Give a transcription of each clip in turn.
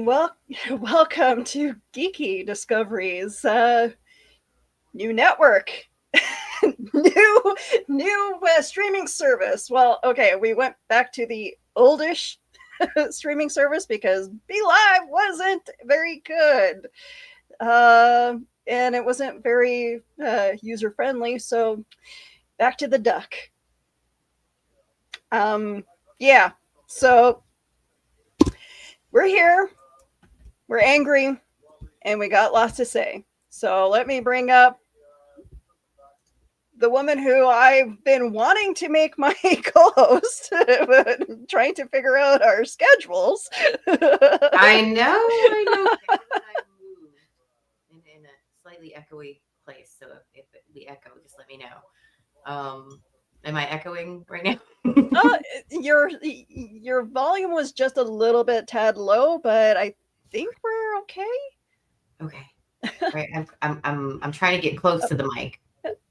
Well, welcome to Geeky Discoveries, new network, new streaming service. Well, okay, we went back to the oldish streaming service because Be Live wasn't very good, and it wasn't very user friendly. So back to the duck. Yeah. So we're here. We're angry and we got lots to say. So let me bring up the woman who I've been wanting to make my co-host, but trying to figure out our schedules. I know. I moved in a slightly echoey place, so if we echo, just let me know. Am I echoing right now? Your volume was just a little bit tad low, but I think we're okay. Okay. Right. I'm trying to get close to the mic.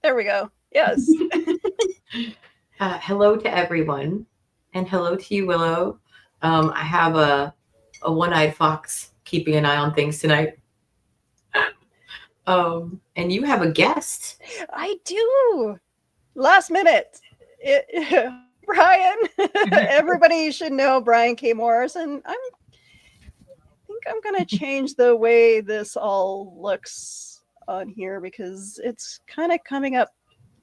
There we go. Yes. Hello to everyone, and hello to you, Willow. I have a one-eyed fox keeping an eye on things tonight. And you have a guest. I do. Last minute. Brian. Everybody should know Brian K. Morris, and I think I'm gonna change the way this all looks on here because it's kind of coming up.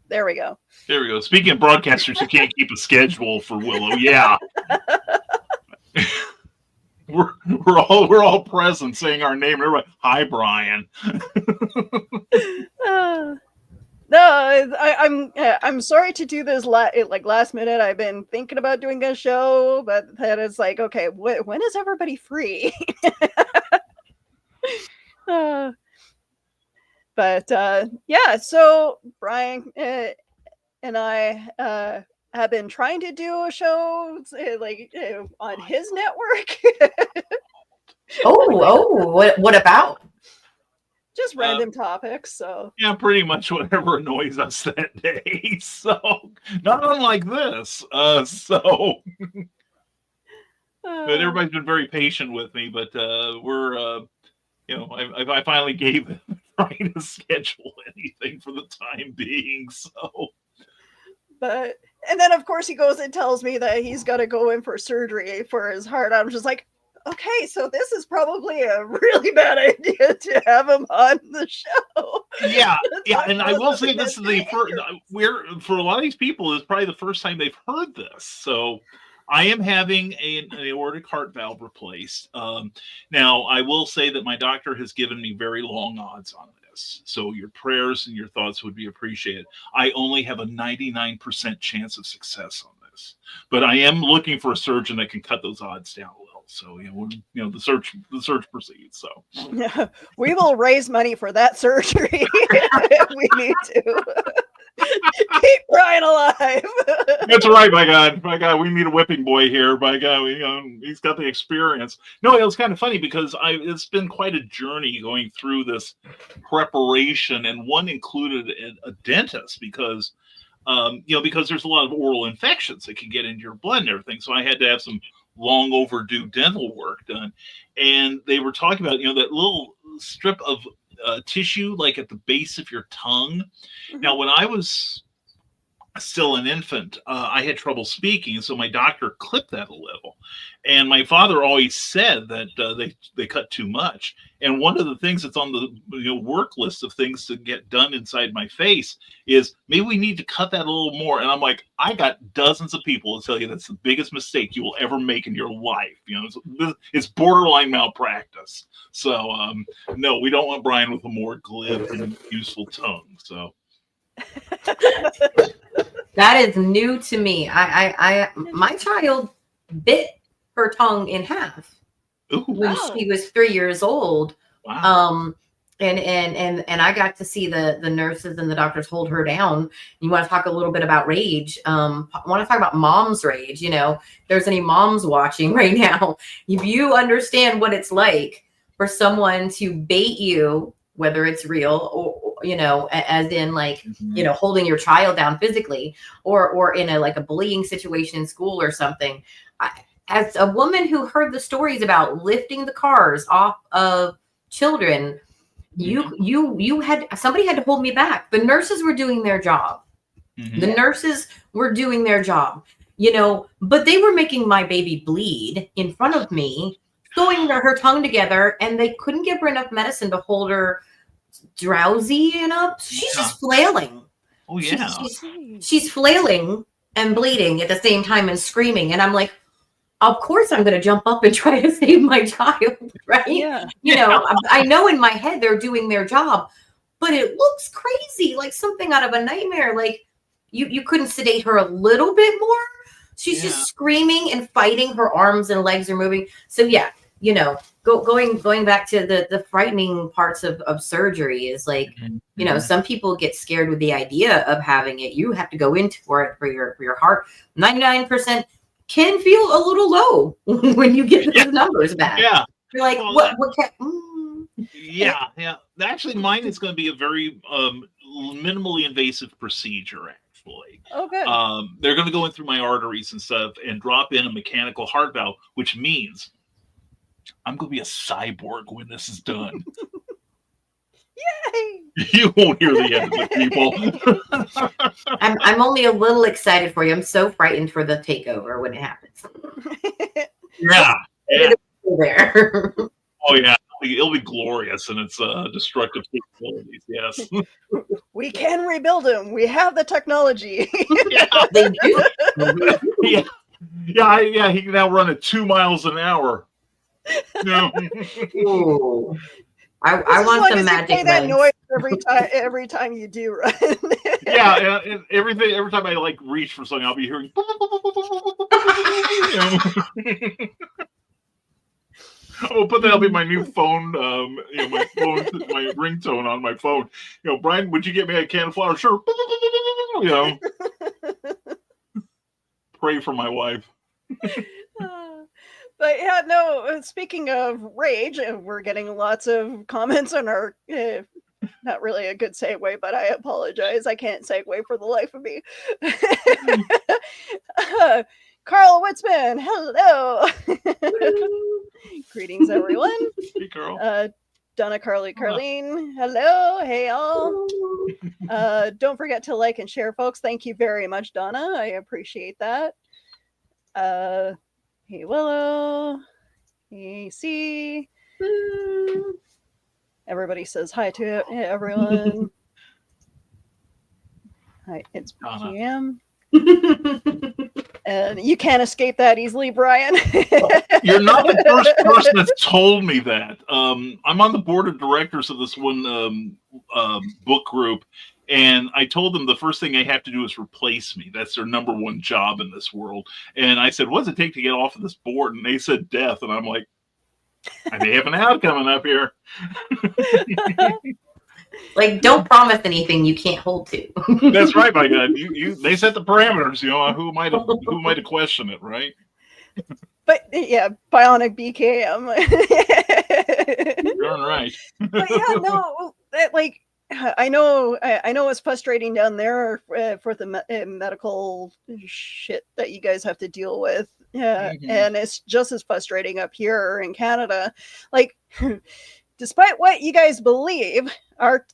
There we go. There we go. Speaking of broadcasters who can't keep a schedule for Willow, yeah. we're all present saying our name. Everybody, hi, Brian. No, I'm sorry to do this like last minute. I've been thinking about doing a show, but then it's like, okay, when is everybody free? But yeah, so Brian and I have been trying to do a show on his network. What about? Just random topics. So yeah, pretty much whatever annoys us that day. So not unlike this. But everybody's been very patient with me. But we're I finally gave him trying to schedule anything for the time being. So, but and then of course he goes and tells me that he's got to go in for surgery for his heart. I'm just like, okay, so this is probably a really bad idea to have him on the show. Yeah, and I will say this is the first. For a lot of these people, it's probably the first time they've heard this. So, I am having an aortic heart valve replaced. Now, I will say that my doctor has given me very long odds on this. So your prayers and your thoughts would be appreciated. I only have a 99% chance of success on this. But I am looking for a surgeon that can cut those odds down a little. So, the search proceeds. So yeah, we will raise money for that surgery if we need to. Keep Brian alive. That's right, my God, we need a whipping boy here. By God, he's got the experience. No, it was kind of funny because it's been quite a journey going through this preparation, and one included a dentist because, because there's a lot of oral infections that can get into your blood and everything. So I had to have some long overdue dental work done, and they were talking about that little strip of tissue like at the base of your tongue. Mm-hmm. Now, when I was still an infant, I had trouble speaking, so my doctor clipped that a little. And my father always said that they cut too much. And one of the things that's on the work list of things to get done inside my face is maybe we need to cut that a little more. And I'm like, I got dozens of people to tell you that's the biggest mistake you will ever make in your life. It's borderline malpractice. So no, we don't want Brian with a more glib and useful tongue. So. That is new to me. My child bit her tongue in half. Ooh, when she was 3 years old. Wow. And I got to see the nurses and the doctors hold her down. You want to talk a little bit about rage? I want to talk about mom's rage. If there's any moms watching right now, if you understand what it's like for someone to bait you, whether it's real or as in like, holding your child down physically or in a bullying situation in school or something. as a woman who heard the stories about lifting the cars off of children, you had somebody had to hold me back. The nurses were doing their job. The nurses were doing their job, but they were making my baby bleed in front of me, sewing her tongue together, and they couldn't give her enough medicine to hold her drowsy enough. She's just flailing. Oh yeah. She's flailing and bleeding at the same time and screaming. And I'm like, of course I'm going to jump up and try to save my child, right? Yeah. I know in my head they're doing their job, but it looks crazy, like something out of a nightmare. Like you couldn't sedate her a little bit more. She's just screaming and fighting. Her arms and legs are moving. So yeah, going back to the frightening parts of surgery is like, some people get scared with the idea of having it. You have to go into it for your heart. 99% can feel a little low when you get those numbers back. Yeah. You're like, well, what can, Yeah. Actually, mine is going to be a very minimally invasive procedure, actually. Oh, good. They're going to go in through my arteries and stuff and drop in a mechanical heart valve, which means I'm going to be a cyborg when this is done. Yay! You won't hear the end of it, people. I'm only a little excited for you. I'm so frightened for the takeover when it happens. Yeah. There. Oh, yeah. It'll be glorious in its destructive capabilities. Yes. We can rebuild him. We have the technology. They do. Yeah. He can now run at 2 miles an hour. No. Ooh. I want some magic. Play that noise every time you do run. Yeah, and every time I like reach for something, I'll be hearing. Oh, but that'll be my new phone. My ringtone on my phone. Brian, would you get me a can of flour? Sure. Pray for my wife. But yeah, no, speaking of rage, we're getting lots of comments on our, not really a good segue, but I apologize. I can't segue for the life of me. Carl Witzman, hello. Greetings, everyone. Hey, Carl. Donna Carlene, hello. Hey, all. Don't forget to like and share, folks. Thank you very much, Donna. I appreciate that. Hey, Willow. Hey, C. Everybody says hi to everyone. Hi, it's GM. And you can't escape that easily, Brian. You're not the first person that's told me that. I'm on the board of directors of this one book group, and I told them the first thing they have to do is replace me. That's their number one job in this world. And I said, what does it take to get off of this board? And they said death. And I'm like, I may have an ad coming up here. Like, don't promise anything you can't hold to. That's right, my God. They set the parameters. Who am I to question it, right? But yeah, bionic BKM. You're right. But yeah, no, I know it's frustrating down there for the medical shit that you guys have to deal with. Yeah, and it's just as frustrating up here in Canada. Like, despite what you guys believe, our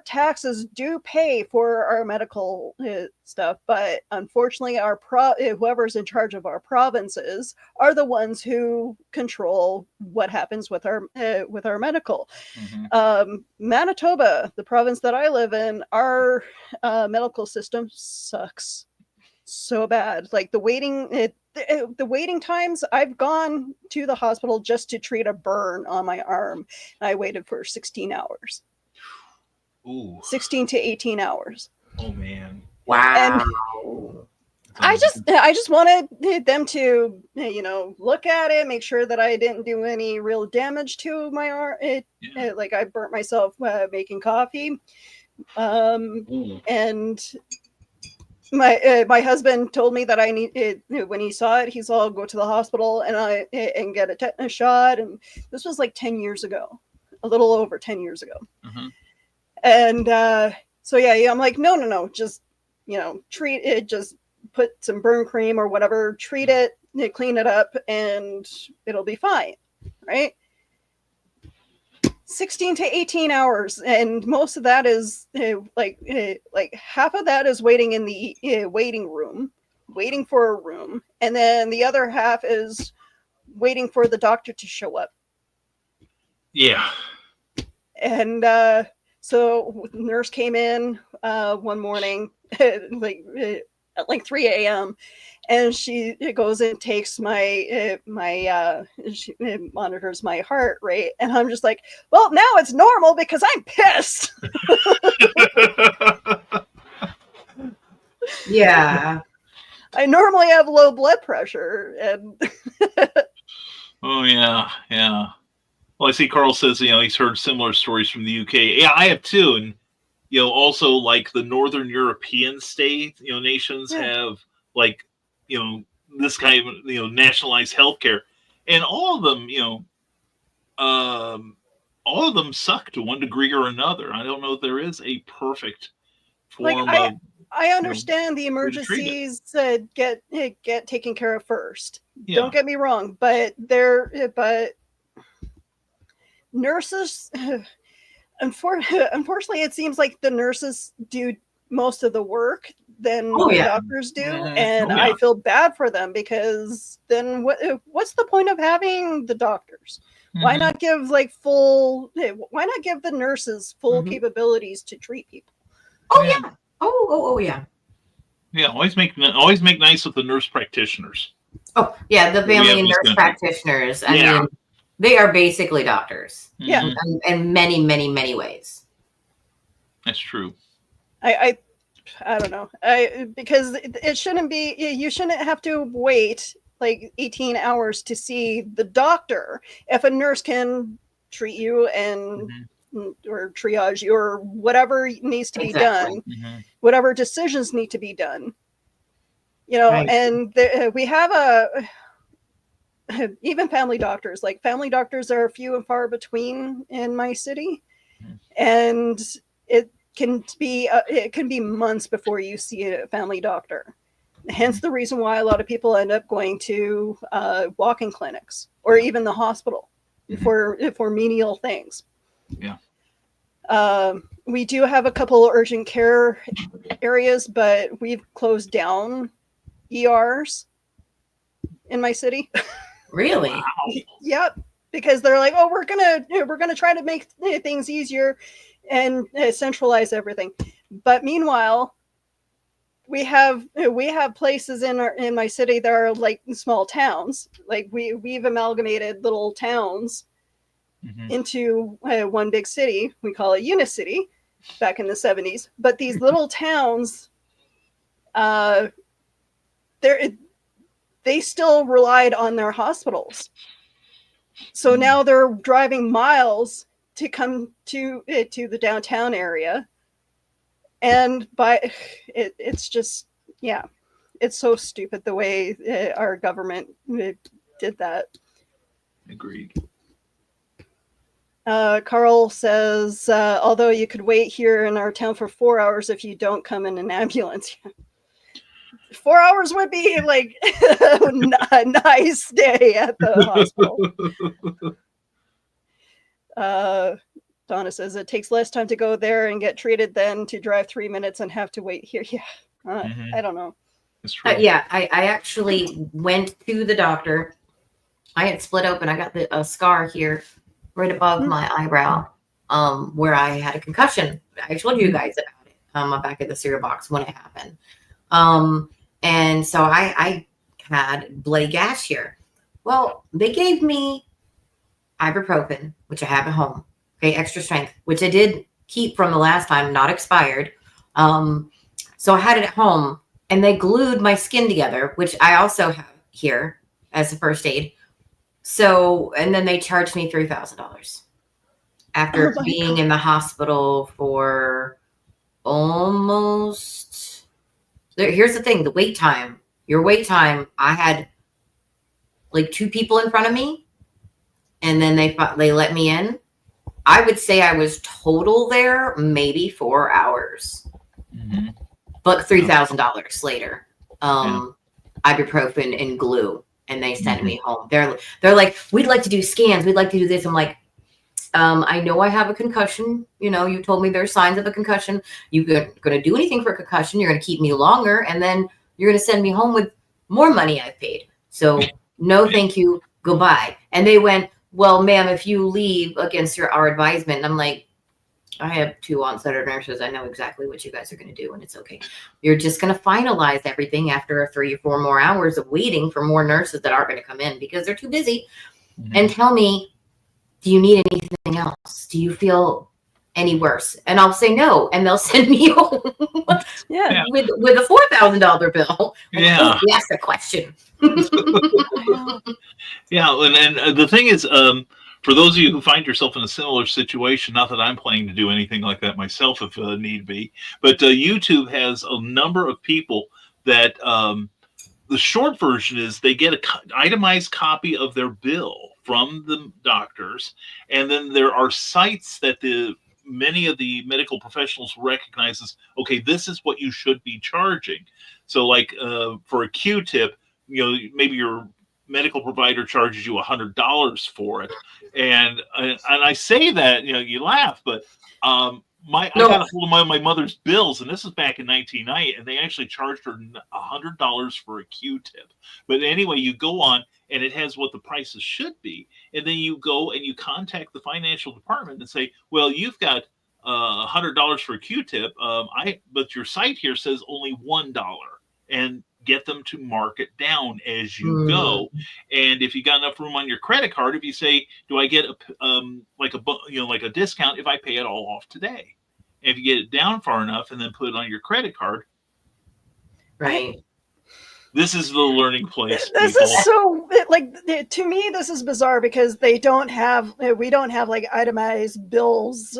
taxes do pay for our medical stuff, but unfortunately, whoever's in charge of our provinces are the ones who control what happens with our medical. Manitoba, the province that I live in, our medical system sucks so bad. Like the waiting times, I've gone to the hospital just to treat a burn on my arm. I waited for 16 hours. Ooh. 16 to 18 hours. Oh man. Wow. And I just wanted them to, look at it, make sure that I didn't do any real damage to my arm. Like I burnt myself making coffee. And my husband told me that I need when he saw it, he's all go to the hospital and get a tetanus shot. And this was like 10 years ago, a little over 10 years ago. And so I'm like, no, just treat it, just put some burn cream or whatever, treat it, clean it up and it'll be fine, right? 16 to 18 hours, and most of that is like half of that is waiting in the waiting room, waiting for a room, and then the other half is waiting for the doctor to show up. Yeah. And so nurse came in one morning at like 3 a.m. and she goes and takes my she monitors my heart rate, and I'm just like, well, now it's normal because I'm pissed. Yeah. I normally have low blood pressure, and Oh yeah, yeah. Well, I see Carl says he's heard similar stories from the UK. Yeah, I have too, and also like the Northern European states, nations have like this kind of nationalized healthcare, and all of them all of them suck to one degree or another. I don't know if there is a perfect form of. I understand the emergencies get taken care of first. Yeah. Don't get me wrong, but nurses, unfortunately, it seems like the nurses do most of the work than the doctors do, and I feel bad for them, because then what's the point of having the doctors? Why not give why not give the nurses full capabilities to treat people? Oh yeah. Oh yeah. Yeah, always make nice with the nurse practitioners. Oh yeah, the family nurse practitioners. I mean, they are basically doctors. Yeah, in many, many, many ways. That's true. I don't know. Because it shouldn't be. You shouldn't have to wait like 18 hours to see the doctor if a nurse can treat you and or triage you or whatever needs to be done, whatever decisions need to be done. And we have even family doctors. Like, family doctors are few and far between in my city, and it can be months before you see a family doctor. Hence the reason why a lot of people end up going to walk-in clinics or even the hospital for menial things. Yeah. We do have a couple of urgent care areas, but we've closed down ERs in my city. Really? Wow. Yep. Because they're like, oh, we're gonna try to make things easier and centralize everything. But meanwhile, we have places in my city that are like small towns. Like we've amalgamated little towns into one big city. We call it Unicity back in the 70s. But these little towns, they still relied on their hospitals. So now they're driving miles to come to the downtown area. And it's just, it's so stupid the way our government did that. Agreed. Carl says, although you could wait here in our town for 4 hours if you don't come in an ambulance. 4 hours would be like a nice day at the hospital. Donna says it takes less time to go there and get treated than to drive 3 minutes and have to wait here. Yeah, I don't know. That's true. I actually went to the doctor. I had split open. I got a scar here right above my eyebrow where I had a concussion. I told you guys about it on my back of the cereal box when it happened. And so I had bloody gash here. Well, they gave me ibuprofen, which I have at home. Okay, extra strength, which I did keep from the last time, not expired. So I had it at home, and they glued my skin together, which I also have here as a first aid. So, and then they charged me $3,000 after being in the hospital for almost. Here's the thing: the wait time. Your wait time. I had like 2 people in front of me, and then they let me in. I would say I was total there maybe 4 hours, but $3,000 later. Ibuprofen and glue, and they send me home. They're like, we'd like to do scans. We'd like to do this. I'm like, I know I have a concussion. You know, you told me there's signs of a concussion. You're going to do anything for a concussion. You're going to keep me longer. And then you're going to send me home with more money I've paid. So no, thank you. Goodbye. And they went, well, ma'am, if you leave against our advisement, and I'm like, I have 2 on-center nurses. I know exactly what you guys are going to do, and it's okay. You're just going to finalize everything after 3 or 4 more hours of waiting for more nurses that aren't going to come in because they're too busy. And tell me, do you need anything else? Do you feel any worse? And I'll say no, and they'll send me home Yeah. with a $4,000 bill. Yeah. That's the question. Yeah, and the thing is, for those of you who find yourself in a similar situation, not that I'm planning to do anything like that myself if need be, but YouTube has a number of people that the short version is they get an itemized copy of their bill from the doctors, and then there are sites that many of the medical professionals recognize as, okay, this is what you should be charging. So like for a Q-tip, you know, maybe your medical provider charges you $100 for it, and I say that, you know, you laugh, but I got a hold of my mother's bills, and this is back in 1990, and they actually charged her $100 for a Q-tip. But anyway, you go on, and it has what the prices should be, and then you go and you contact the financial department and say, well, you've got $100 for a Q-tip, but your site here says only $1, and get them to mark it down as you go. And if you got enough room on your credit card, if you say, do I get a discount if I pay it all off today? And if you get it down far enough and then put it on your credit card, Right. This is the learning place. This people. is so to me, this is bizarre because we don't have like itemized bills.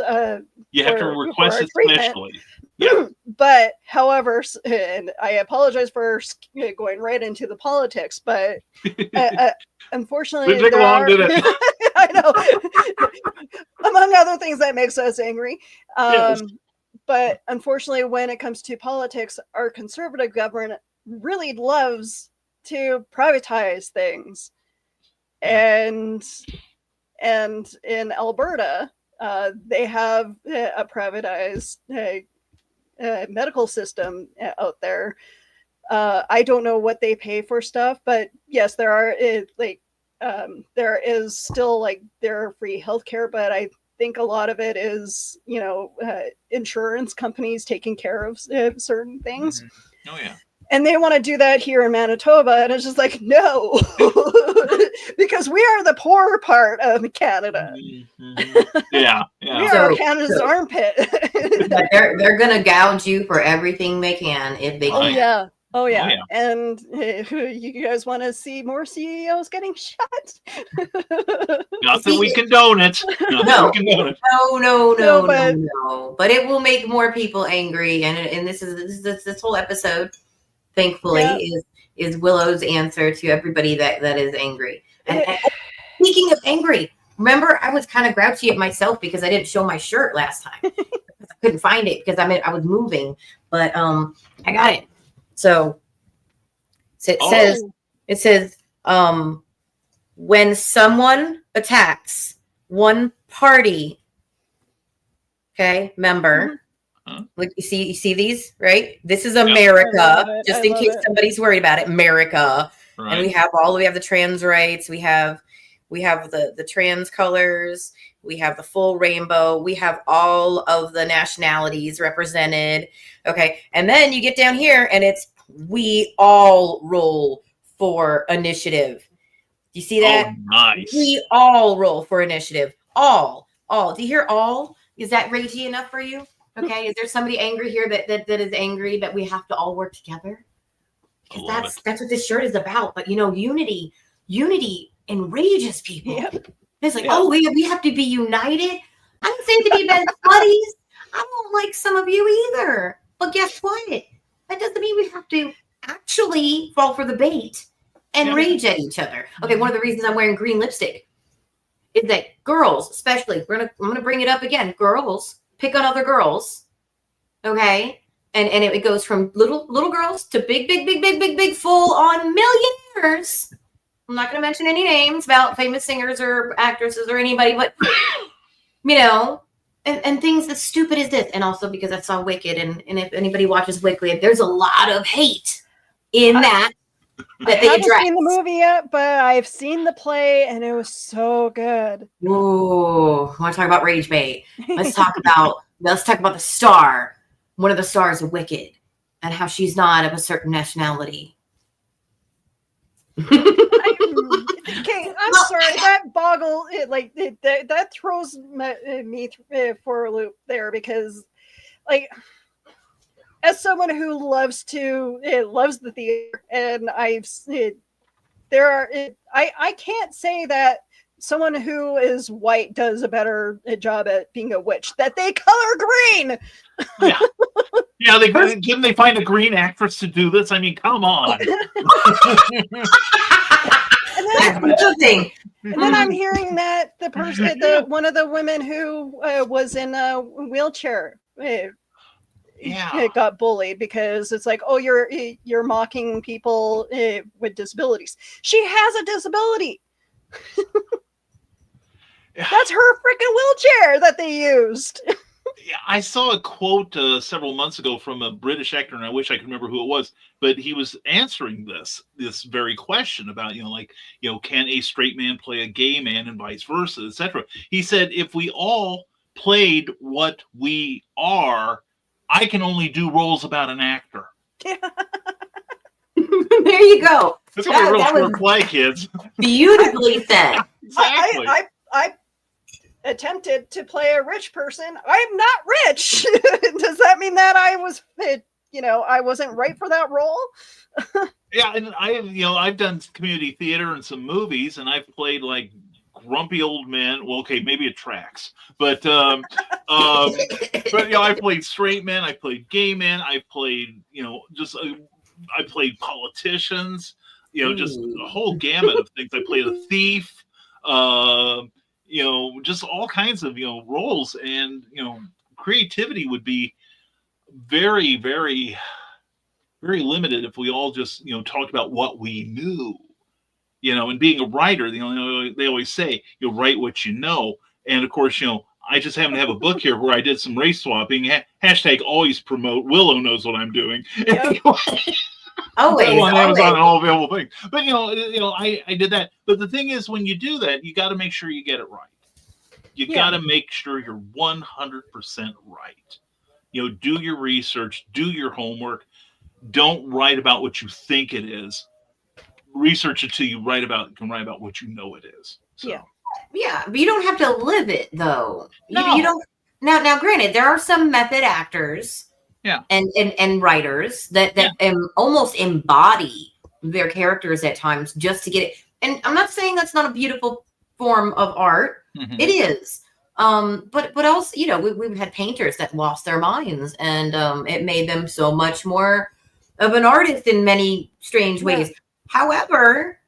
You have to request it specially. Yeah. But however, and I apologize for going right into the politics, but unfortunately, didn't take long, did it? I know, among other things that makes us angry. Yes. But unfortunately, when it comes to politics, our conservative government really loves to privatize things, and in Alberta, they have a privatized medical system out there. I don't know what they pay for stuff, but yes, there is still there are free healthcare, but I think a lot of it is, insurance companies taking care of certain things. Oh yeah. And they want to do that here in Manitoba, and it's just like, no, because we are the poor part of Canada. Yeah. We are Canada's armpit. they're gonna gouge you for everything they can if they can. Oh yeah. And you guys want to see more CEOs getting shot? Not that we condone it. No. But But it will make more people angry, and this whole episode, thankfully, is Willow's answer to everybody that is angry. And speaking of angry, remember I was kind of grouchy at myself because I didn't show my shirt last time. I couldn't find it because I was moving, but I got it. So it says when someone attacks one party, member, like you see these, right? This is America, just in case somebody's worried about it. America, right. And we have the trans rights, we have the trans colors, we have the full rainbow, we have all of the nationalities represented. Okay, and then you get down here and it's we all roll for initiative. Do you see that? Oh, nice. We all roll for initiative. All. Do you hear all? Is that ragey enough for you? Okay. Is there somebody angry here that is angry that we have to all work together? Because that's what this shirt is about. But unity enrages people. Yep. It's like, we have to be united. I'm saying to be best buddies. I don't like some of you either. But guess what? That doesn't mean we have to actually fall for the bait and rage at each other. Okay, one of the reasons I'm wearing green lipstick is that girls, especially, I'm gonna bring it up again. Girls pick on other girls, okay, and it goes from little girls to big full on millionaires, I'm not going to mention any names about famous singers or actresses or anybody, but you know, and things as stupid as this. And also because I saw Wicked, and if anybody watches Wicked, there's a lot of hate in that I they haven't address. seen the movie yet, but I've seen the play, and it was so good. Ooh, I want to talk about rage bait. Let's talk about the star, one of the stars of Wicked, and how she's not of a certain nationality. Okay, I'm sorry. That boggle, that throws me for a loop there, because, like, as someone who loves the theater, and I can't say that someone who is white does a better job at being a witch. That they color green. Yeah. Yeah, didn't they find a green actress to do this? I mean, come on. That's interesting. And then I'm hearing that one of the women who was in a wheelchair got bullied because it's like, oh, you're mocking people with disabilities. She has a disability. That's her freaking wheelchair that they used. Yeah, I saw a quote several months ago from a British actor, and I wish I could remember who it was, but he was answering this very question about, can a straight man play a gay man and vice versa, etc. He said, if we all played what we are, I can only do roles about an actor. There you go. That's gonna be a real short play, kids. Beautifully said. Exactly. I attempted to play a rich person. I'm not rich. Does that mean that I wasn't right for that role? Yeah, and I've done community theater and some movies, and I've played like grumpy old men. Well, okay, maybe it tracks, but I played straight men, I played gay men, I played I played politicians, just a whole gamut of things. I played a thief, just all kinds of roles, and creativity would be very, very, very limited if we all just talked about what we knew. And being a writer, they always say you write what you know. And of course, I just happen to have a book here where I did some race swapping. Hashtag always promote. Willow knows what I'm doing. Yep. Always on Amazon and all available things. But I did that. But the thing is, when you do that, you got to make sure you get it right. You got to make sure you're 100% right. Do your research, do your homework. Don't write about what you think it is. Research it till you can write about what you know it is. So. Yeah, but you don't have to live it though. No. You don't. Now, granted, there are some method actors, and writers that almost embody their characters at times just to get it. And I'm not saying that's not a beautiful form of art. Mm-hmm. It is. But also, we've had painters that lost their minds, and it made them so much more of an artist in many strange ways. However,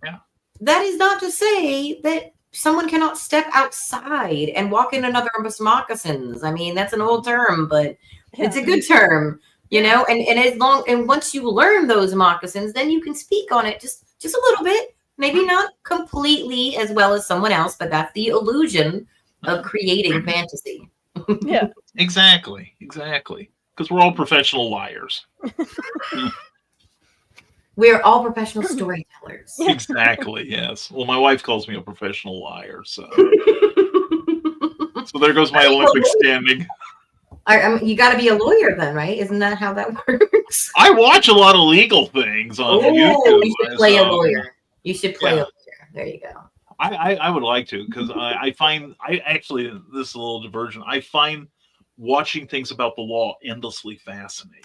that is not to say that someone cannot step outside and walk in another of moccasins. I mean, that's an old term, but it's a good term, and once you learn those moccasins, then you can speak on it just a little bit, maybe not completely as well as someone else, but that's the illusion of creating fantasy. Yeah, exactly. Because we're all professional liars. We're all professional storytellers. Exactly, yes. Well, my wife calls me a professional liar, so there goes my Olympic standing. You got to be a lawyer then, right? Isn't that how that works? I watch a lot of legal things on YouTube. You should play a lawyer. You should play a lawyer. There you go. I would like to, because I find this is a little diversion. I find watching things about the law endlessly fascinating.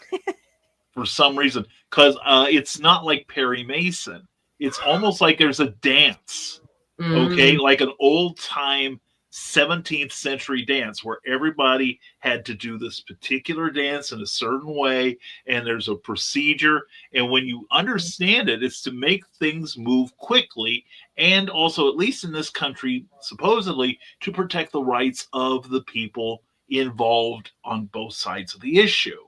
For some reason, because it's not like Perry Mason. It's almost like there's a dance, okay? Like an old-time 17th century dance where everybody had to do this particular dance in a certain way, and there's a procedure. And when you understand it, it's to make things move quickly, and also, at least in this country, supposedly, to protect the rights of the people involved on both sides of the issue.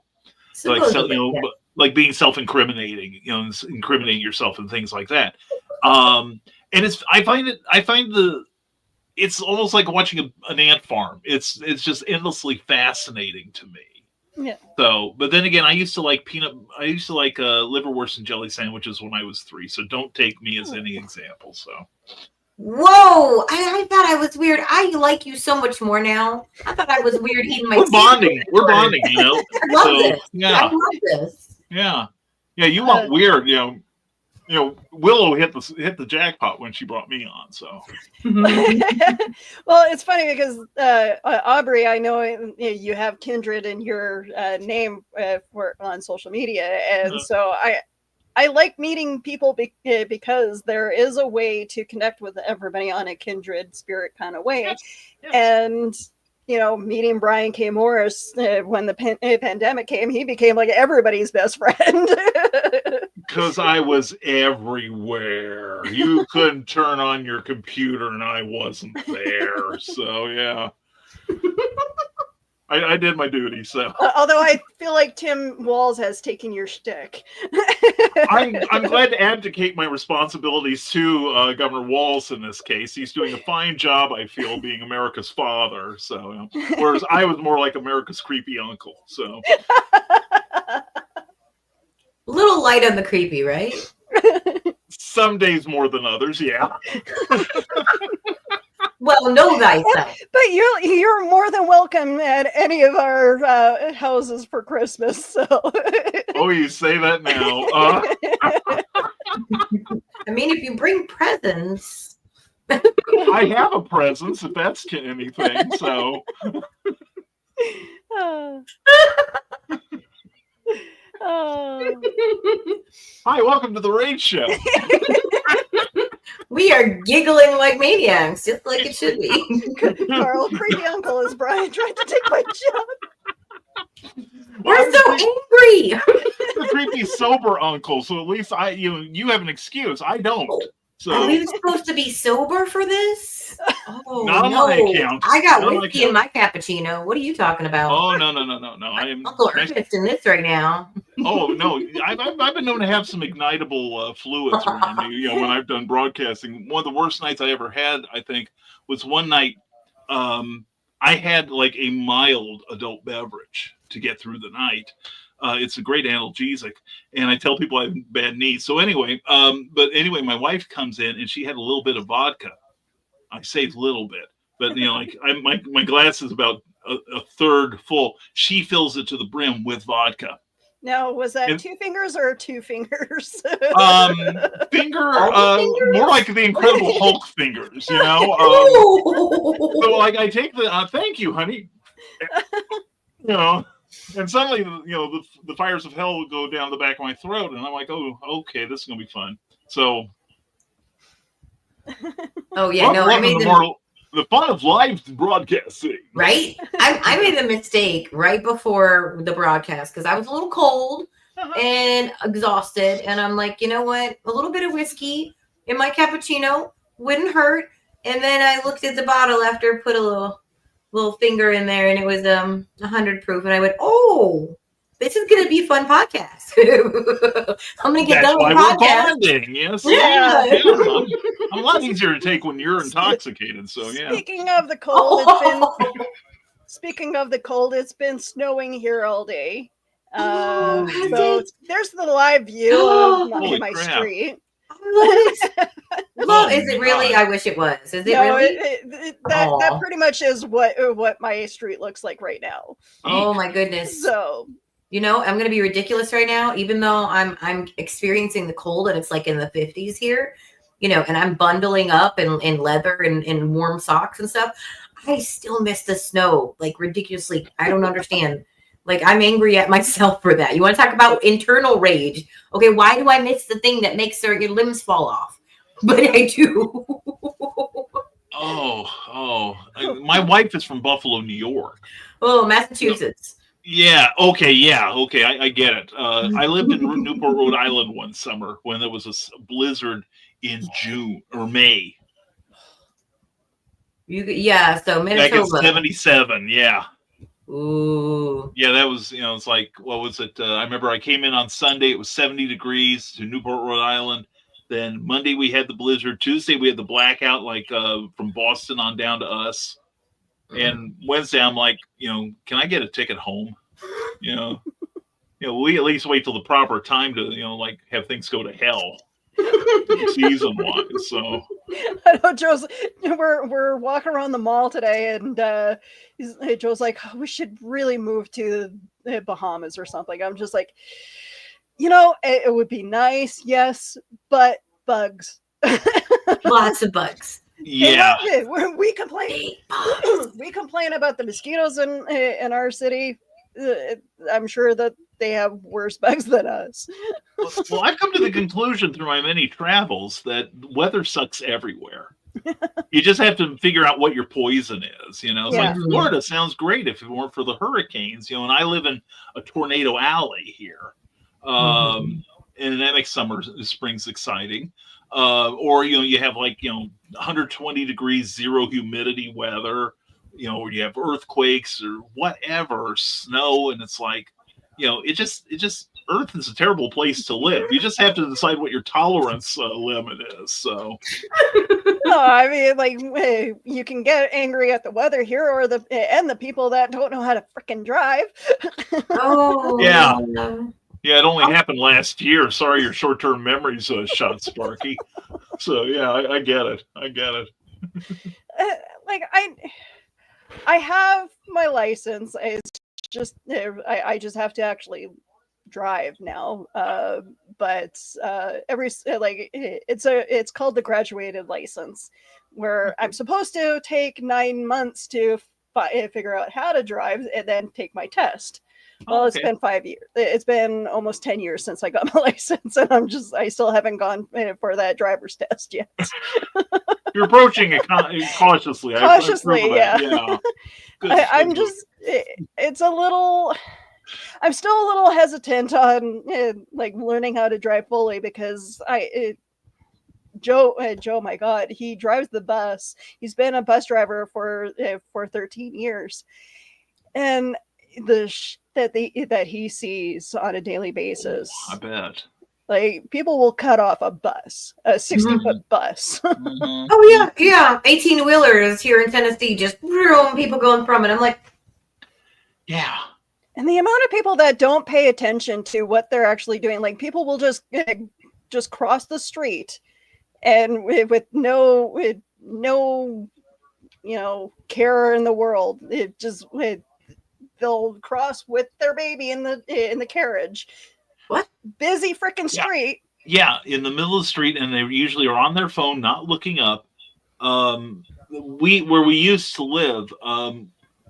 Like being self-incriminating, incriminating yourself and things like that. and I find it's almost like watching an ant farm. It's just endlessly fascinating to me. Yeah. So, but then again, I used to like liverwurst and jelly sandwiches when I was 3. So don't take me as any example. So. Whoa! I thought I was weird. I like you so much more now. I thought I was weird eating my. We're bonding. We're bonding. You know. I love this. Yeah. I love this. Yeah. Yeah. You want weird. Willow hit the jackpot when she brought me on. So. Well, it's funny because Aubrey, I know you have Kindred in your name on social media, and so I like meeting people because there is a way to connect with everybody on a kindred spirit kind of way, and meeting Brian K. Morris when the pandemic came, he became like everybody's best friend. Because I was everywhere. You couldn't turn on your computer and I wasn't there. So, yeah. I did my duty. So, although I feel like Tim Walls has taken your shtick. I'm glad to abdicate my responsibilities to Governor Walls in this case. He's doing a fine job, I feel, being America's father. So, whereas I was more like America's creepy uncle. So, a little light on the creepy, right? Some days more than others, yeah. Well, know thyself. But you're more than welcome at any of our houses for Christmas. So. Oh, you say that now. I mean, if you bring presents. I have a presence, if that's anything. So. Hi, welcome to the Rage Show. We are giggling like maniacs, just like it should be. Carl, creepy uncle, is Brian trying to take my job? We're so angry. The creepy sober uncle, so at least you have an excuse. I don't. So are we supposed to be sober for this? Oh, not on my account. I got whiskey in my cappuccino. What are you talking about? Oh no! I am Uncle Ernest in this right now. Oh no! I've been known to have some ignitable fluids around me. When I've done broadcasting. One of the worst nights I ever had, I think, was one night. I had like a mild adult beverage to get through the night. It's a great analgesic, and I tell people I have bad knees. So anyway, my wife comes in and she had a little bit of vodka. I say little bit, but my glass is about a third full. She fills it to the brim with vodka. Now, was that 2 fingers or 2 fingers? More like the Incredible Hulk fingers, So I take the thank you, honey. And suddenly, the fires of hell would go down the back of my throat, and I'm like, oh, okay, this is gonna be fun. So, oh yeah, no, I made the fun of live broadcasting. Right, I made a mistake right before the broadcast because I was a little cold and exhausted, and I'm like, you know what, a little bit of whiskey in my cappuccino wouldn't hurt. And then I looked at the bottle after I put a little finger in there, and it was 100 proof, and I went, oh, this is gonna be a fun podcast. I'm gonna get done with the podcast. Bonding, yes. Yeah. I'm a lot easier to take when you're intoxicated. So yeah. Speaking of the cold, it's been snowing here all day. So there's the live view of my street. Well, is it really? I wish it was. Is it really? That pretty much is what my street looks like right now. Oh my goodness. So I'm going to be ridiculous right now, even though I'm experiencing the cold and it's like in the 50s here, and I'm bundling up in leather and warm socks and stuff. I still miss the snow like ridiculously. I don't understand. Like, I'm angry at myself for that. You want to talk about internal rage? Okay, why do I miss the thing that makes your limbs fall off? But I do. My wife is from Buffalo, New York. Oh, Massachusetts. Yeah. Okay. I get it. I lived in Newport, Rhode Island one summer when there was a blizzard in June or May. So Minnesota. Back in 77. Yeah. Ooh. Yeah, that was, it's like, what was it? I remember I came in on Sunday. It was 70 degrees to Newport, Rhode Island. Then Monday we had the blizzard. Tuesday we had the blackout, like from Boston on down to us. And Wednesday I'm like, can I get a ticket home? We at least wait till the proper time to, like have things go to hell season wise. So I know Joe's. We're walking around the mall today, and Joe's like, we should really move to the Bahamas or something. I'm just like, it would be nice, yes, but bugs. Lots of bugs. yeah. We complain. We complain about the mosquitoes in our city. I'm sure that they have worse bugs than us. Well, I've come to the conclusion through my many travels that weather sucks everywhere. You just have to figure out what your poison is. It's like Florida sounds great if it weren't for the hurricanes. And I live in a tornado alley here, and that makes springs exciting. Or you have like 120 degrees, zero humidity weather. Or you have earthquakes or whatever, snow, and it's like, it just Earth is a terrible place to live. You just have to decide what your tolerance limit is. So, no, I mean, like, you can get angry at the weather here, or the people that don't know how to freaking drive. Oh, yeah. Yeah, it only happened last year. Sorry, your short-term memory's shot, Sparky. So yeah, I get it. Like I have my license. It's just I just have to actually drive now. But it's called the graduated license, where I'm supposed to take 9 months to figure out how to drive and then take my test. Well, It's been 5 years. It's been almost 10 years since I got my license, and I still haven't gone for that driver's test yet. You're approaching it cautiously. Cautiously, yeah. I'm still a little hesitant on like learning how to drive fully, because Joe, my God, he drives the bus. He's been a bus driver for 13 years, and that he sees on a daily basis. I bet. Like, people will cut off a bus, a 60-foot bus. Oh yeah. 18-wheelers here in Tennessee, just people going from it. I'm like, yeah. And the amount of people that don't pay attention to what they're actually doing, like, people will just cross the street, and with no care in the world, they'll cross with their baby in the carriage. What? Busy freaking street. Yeah, in the middle of the street, and they usually are on their phone, not looking up. Where we used to live,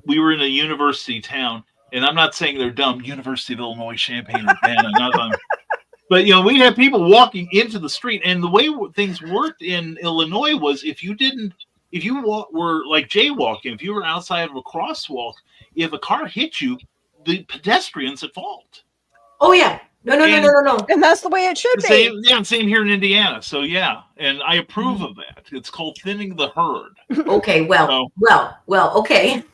we were in a university town, and I'm not saying they're dumb. University of Illinois, Champaign-Urbana, but we'd have people walking into the street, and the way things worked in Illinois was if you were like jaywalking, if you were outside of a crosswalk, if a car hit you, the pedestrian's at fault. Oh yeah. No. And that's the way it should be. Same here in Indiana. So yeah, and I approve of that. It's called thinning the herd. Okay, well, okay.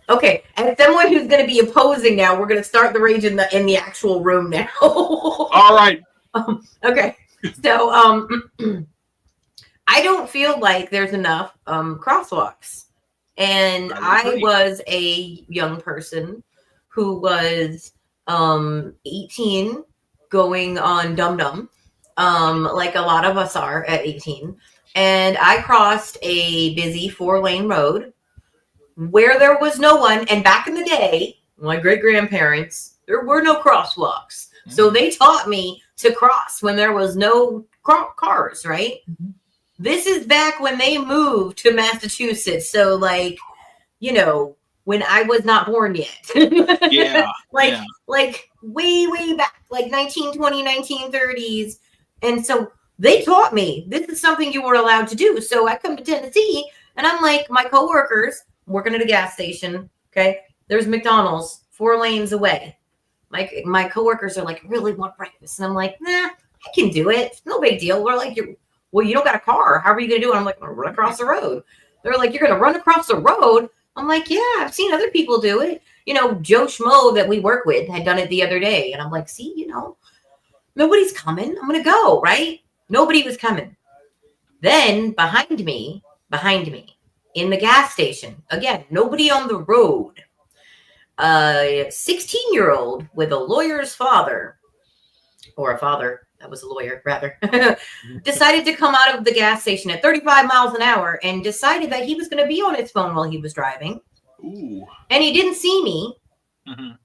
Okay, as someone who's going to be opposing now, we're going to start the rage in the actual room now. All right. Okay. So I don't feel like there's enough crosswalks. And I was a young person who was 18 going on Dum Dum, like a lot of us are at 18. And I crossed a busy 4-lane road where there was no one. And back in the day, my great-grandparents, there were no crosswalks. Mm-hmm. So they taught me to cross when there was no cars, right? Mm-hmm. This is back when they moved to Massachusetts. So like, when I was not born yet. Yeah. Like way back, like 1920, 1930s. And so they taught me this is something you were allowed to do. So I come to Tennessee and I'm like, my coworkers working at a gas station. Okay. There's McDonald's 4 lanes away. My coworkers are like, really want breakfast? And I'm like, nah, I can do it. No big deal. We're like, you don't got a car. How are you going to do it? I'm like, I'll run across the road. They're like, you're going to run across the road? I'm like, yeah, I've seen other people do it. Joe Schmo that we work with had done it the other day. And I'm like, see, nobody's coming. I'm going to go, right? Nobody was coming. Then behind me, in the gas station, again, nobody on the road. A 16-year-old with a lawyer's father, or a father that was a lawyer, rather, decided to come out of the gas station at 35 miles an hour and decided that he was going to be on his phone while he was driving. Ooh. And he didn't see me. Mhm.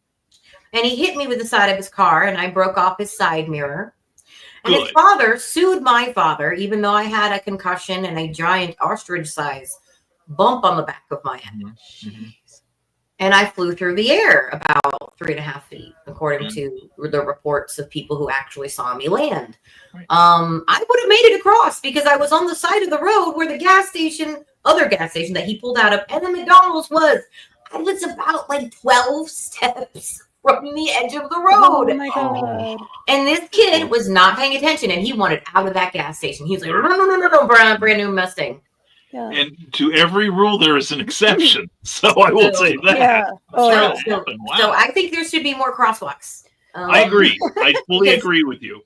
And he hit me with the side of his car, and I broke off his side mirror. And his Good. father sued my father, even though I had a concussion and a giant ostrich-sized bump on the back of my head. Mhm. And I flew through the air about 3.5 feet, according Mhm. to the reports of people who actually saw me land. Right. I would have made it across because I was on the side of the road where the other gas station that he pulled out of, and the McDonald's was. I was about like 12 steps from the edge of the Oh road. my god. And this kid was not paying attention, and he wanted out of that gas station. He was like, no, brand new Mustang. Yeah. And to every rule, there is an exception. So I will say that. Yeah. Oh, That's yeah. what happened. Wow. So I think there should be more crosswalks. I agree. I fully because- agree with you.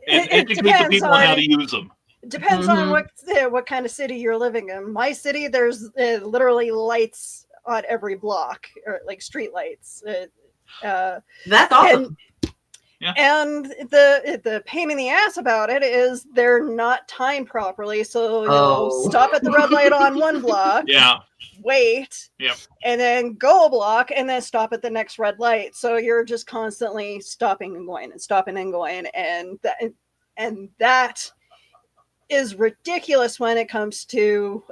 And It educate the depends people on how on- to use them. Depends on what kind of city you're living in. My city, there's literally lights on every block, or like street lights. That's awesome. And the pain in the ass about it is they're not timed properly. So you'll stop at the red light on one block, Yeah. wait, Yep. and then go a block, and then stop at the next red light. So you're just constantly stopping and going and stopping and going, and that is ridiculous when it comes to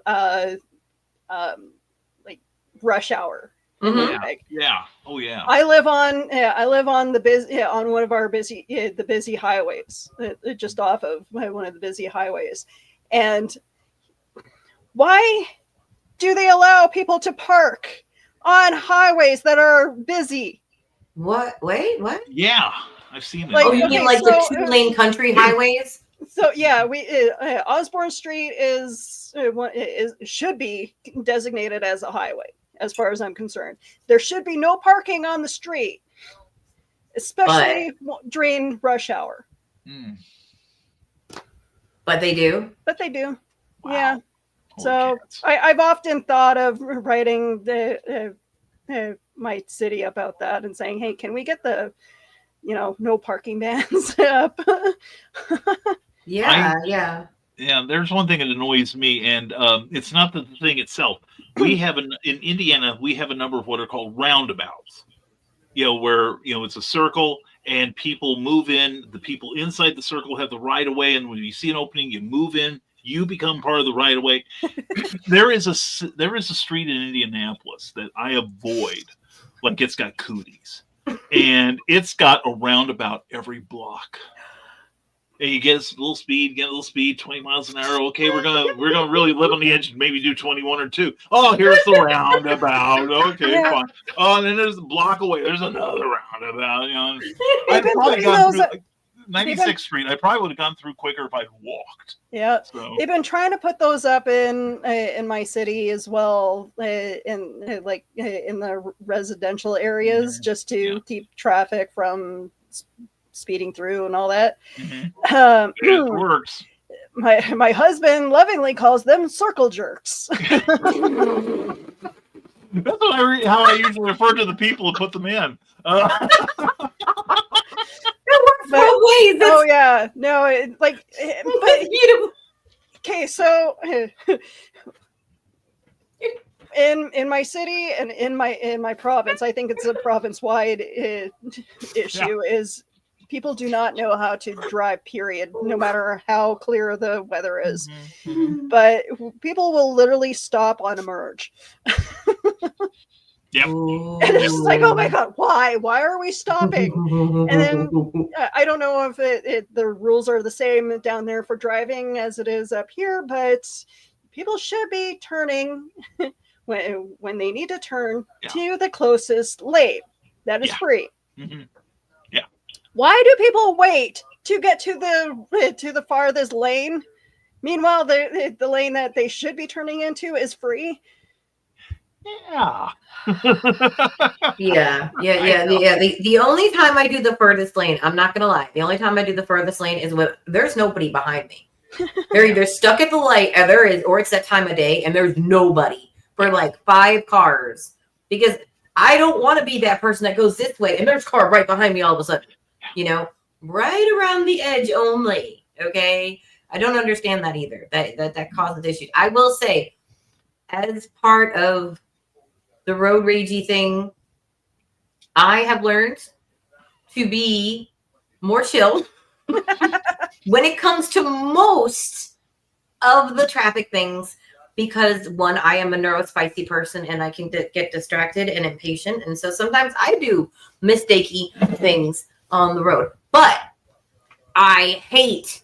like rush hour. Mhm. Yeah. Like, Yeah. Oh yeah. I live on on one of our the busy highways, just off of one of the busy highways. And why do they allow people to park on highways that are busy? What? Wait, what? Yeah. I've seen that. Like, Oh, you okay, mean like so, the 2-lane country highways? So yeah, we Osborne Street is should be designated as a highway, as far as I'm concerned. There should be no parking on the street, especially during rush hour. Mm. But they do. But they do. Wow. Yeah. Holy So cats. I've often thought of writing my city about that and saying, hey, can we get the no parking bans up? Yeah, Yeah, there's one thing that annoys me, and it's not the thing itself. We have in Indiana, we have a number of what are called roundabouts. Where it's a circle, and people move in. The people inside the circle have the right of way, and when you see an opening, you move in. You become part of the right of way. There is a street in Indianapolis that I avoid, like it's got cooties, and it's got a roundabout every block. And you get a little speed, 20 miles an hour. Okay, we're gonna really live on the edge and maybe do 21 or 2. Oh, here's the roundabout. Okay, Yeah. fine. Oh, and then there's a block away. There's another roundabout. They've I'd been probably putting gone those through up- 96th Street. I probably would have gone through quicker if I'd walked. Yeah. So They've been trying to put those up in my city as well, in the residential areas, just to keep traffic from speeding through and all that. mhm. It works. My husband lovingly calls them circle jerks. That's what how I usually refer to the people who put them in. it works both ways. That's, Oh yeah, no, but that's beautiful. okay, so in my city and in my province, I think it's a province-wide issue. Is people do not know how to drive, period, no matter how clear the weather is. Mhm. But people will literally stop on a merge. Yep. Ooh. And it's just like, oh my god, why are we stopping? And then I don't know if the rules are the same down there for driving as it is up here, but people should be turning when they need to turn to the closest lane that is free. Mhm. Why do people wait to get to the farthest lane? Meanwhile, the lane that they should be turning into is free. Yeah. Yeah. I know. The only time I do the furthest lane, I'm not gonna lie. The only time I do the furthest lane is when there's nobody behind me. They're either stuck at the light, or it's that time of day, and there's nobody for like 5 cars. Because I don't want to be that person that goes this way and there's a car right behind me all of a sudden. You know, right around the edge only. Okay. I don't understand that either. That causes issues. I will say, as part of the road ragey thing, I have learned to be more chill when it comes to most of the traffic things, because one, I am a neurospicy person and I can get distracted and impatient, and so sometimes I do mistakey things on the road. But I hate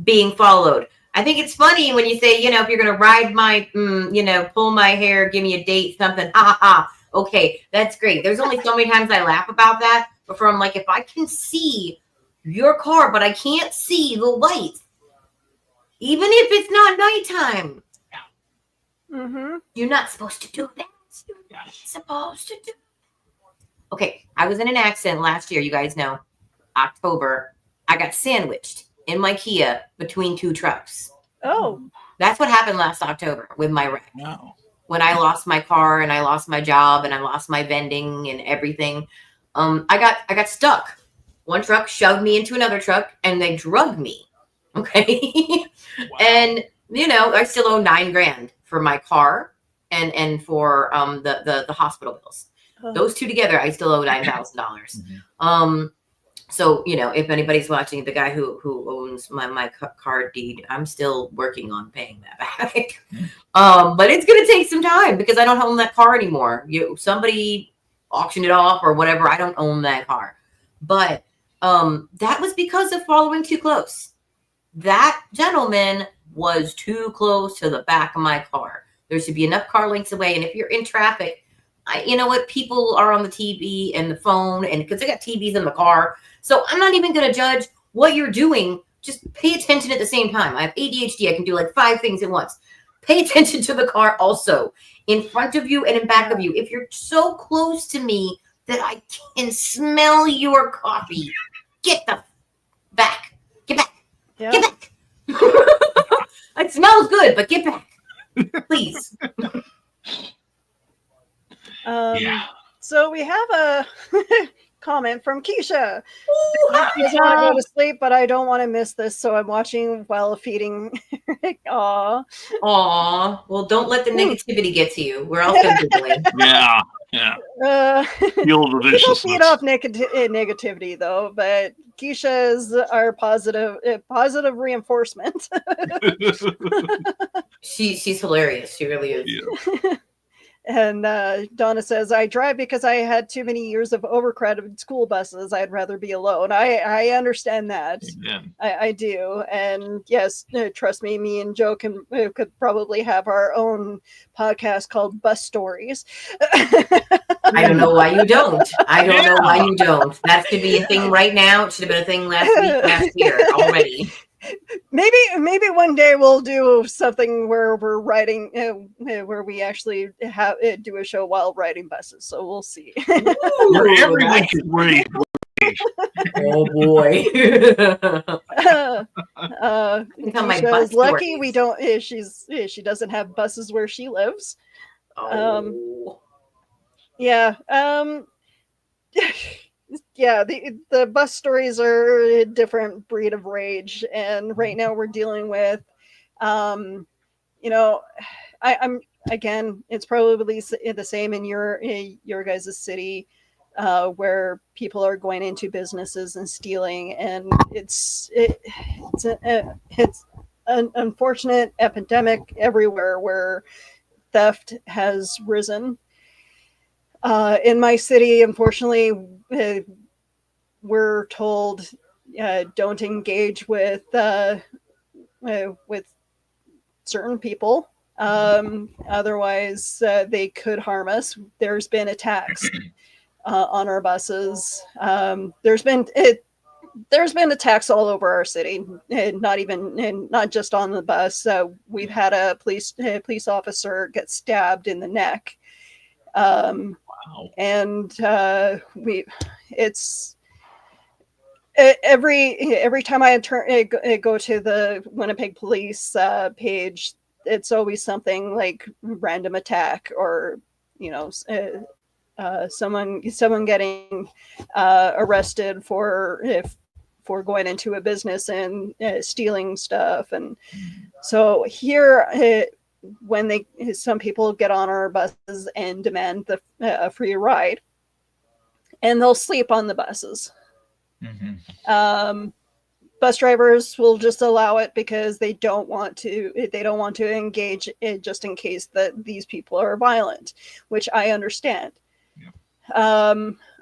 being followed. I think it's funny when you say, if you're gonna ride my, pull my hair, give me a date, something, ha ha ha. Okay, that's great. There's only so many times I laugh about that. Before I'm like, if I can see your car, but I can't see the lights, even if it's not nighttime, you're not supposed to do that. You're not supposed to do. Okay, I was in an accident last year. You guys know, October. I got sandwiched in my Kia between 2 trucks. Oh, that's what happened last October with my wreck. No. When I lost my car and I lost my job and I lost my vending and everything, I got stuck. One truck shoved me into another truck and they drugged me. Okay. Wow. And I still owe $9,000 for my car and for the hospital bills. Oh. Those two together, I still owe $9,000. So if anybody's watching, the guy who owns my car deed, I'm still working on paying that back. But it's gonna take some time because I don't own that car anymore. Somebody auctioned it off or whatever. I don't own that car. But that was because of following too close. That gentleman was too close to the back of my car. There should be enough car lengths away. And if you're in traffic, people are on the TV and the phone, and because they got TVs in the car. So I'm not even going to judge what you're doing. Just pay attention at the same time. I have ADHD. I can do like 5 things at once. Pay attention to the car also, in front of you and in back of you. If you're so close to me that I can smell your coffee, get the back. Get back. Yeah. Get back. It smells good, but get back. Please. So we have a comment from Keisha. I just want to go to sleep, but I don't want to miss this, so I'm watching while feeding. Aw. Well, don't let the negativity get to you. We're all still giggling. Yeah. Feel the viciousness. People feed off negativity, though, but Keisha is our positive reinforcement. She's hilarious. She really is. Yeah. And Donna says, I drive because I had too many years of overcrowded school buses. I'd rather be alone. I understand that. I do. And yes, trust me, me and Joe could probably have our own podcast called Bus Stories. I don't know why you don't. That should be a thing right now. It should have been a thing last year already. Maybe one day we'll do something where we're riding, where we actually do a show while riding buses. So we'll see. Every week is great. Oh boy! She's lucky we don't. She doesn't have buses where she lives. Oh. Yeah. Yeah, the bus stories are a different breed of rage, and right now we're dealing with, I'm again, it's probably the same in your guys' city, where people are going into businesses and stealing, and it's an unfortunate epidemic everywhere where theft has risen. In my city, unfortunately, we're told don't engage with certain people. Otherwise, they could harm us. There's been attacks on our buses. There's been attacks all over our city, not just on the bus. We've had a police officer get stabbed in the neck. Wow. And it's every time I go to the Winnipeg police page, it's always something like random attack, or someone getting arrested for going into a business and stealing stuff. And so here, when some people get on our buses and demand a free ride, and they'll sleep on the buses. Bus drivers will just allow it because they don't want to engage it, just in case that these people are violent, which I understand.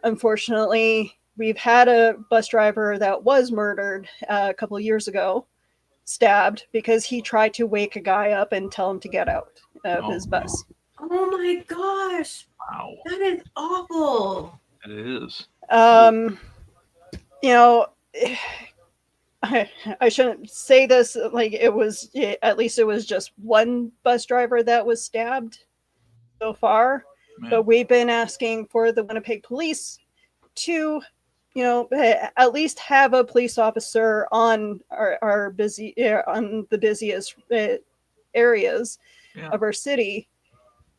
Unfortunately, we've had a bus driver that was murdered a couple of years ago, stabbed, because he tried to wake a guy up and tell him to get out of his bus. Oh my gosh. Wow. That is awful. It is. I shouldn't say this, like at least it was just one bus driver that was stabbed so far. Man. But we've been asking for the Winnipeg police to, at least have a police officer on on the busiest areas of our city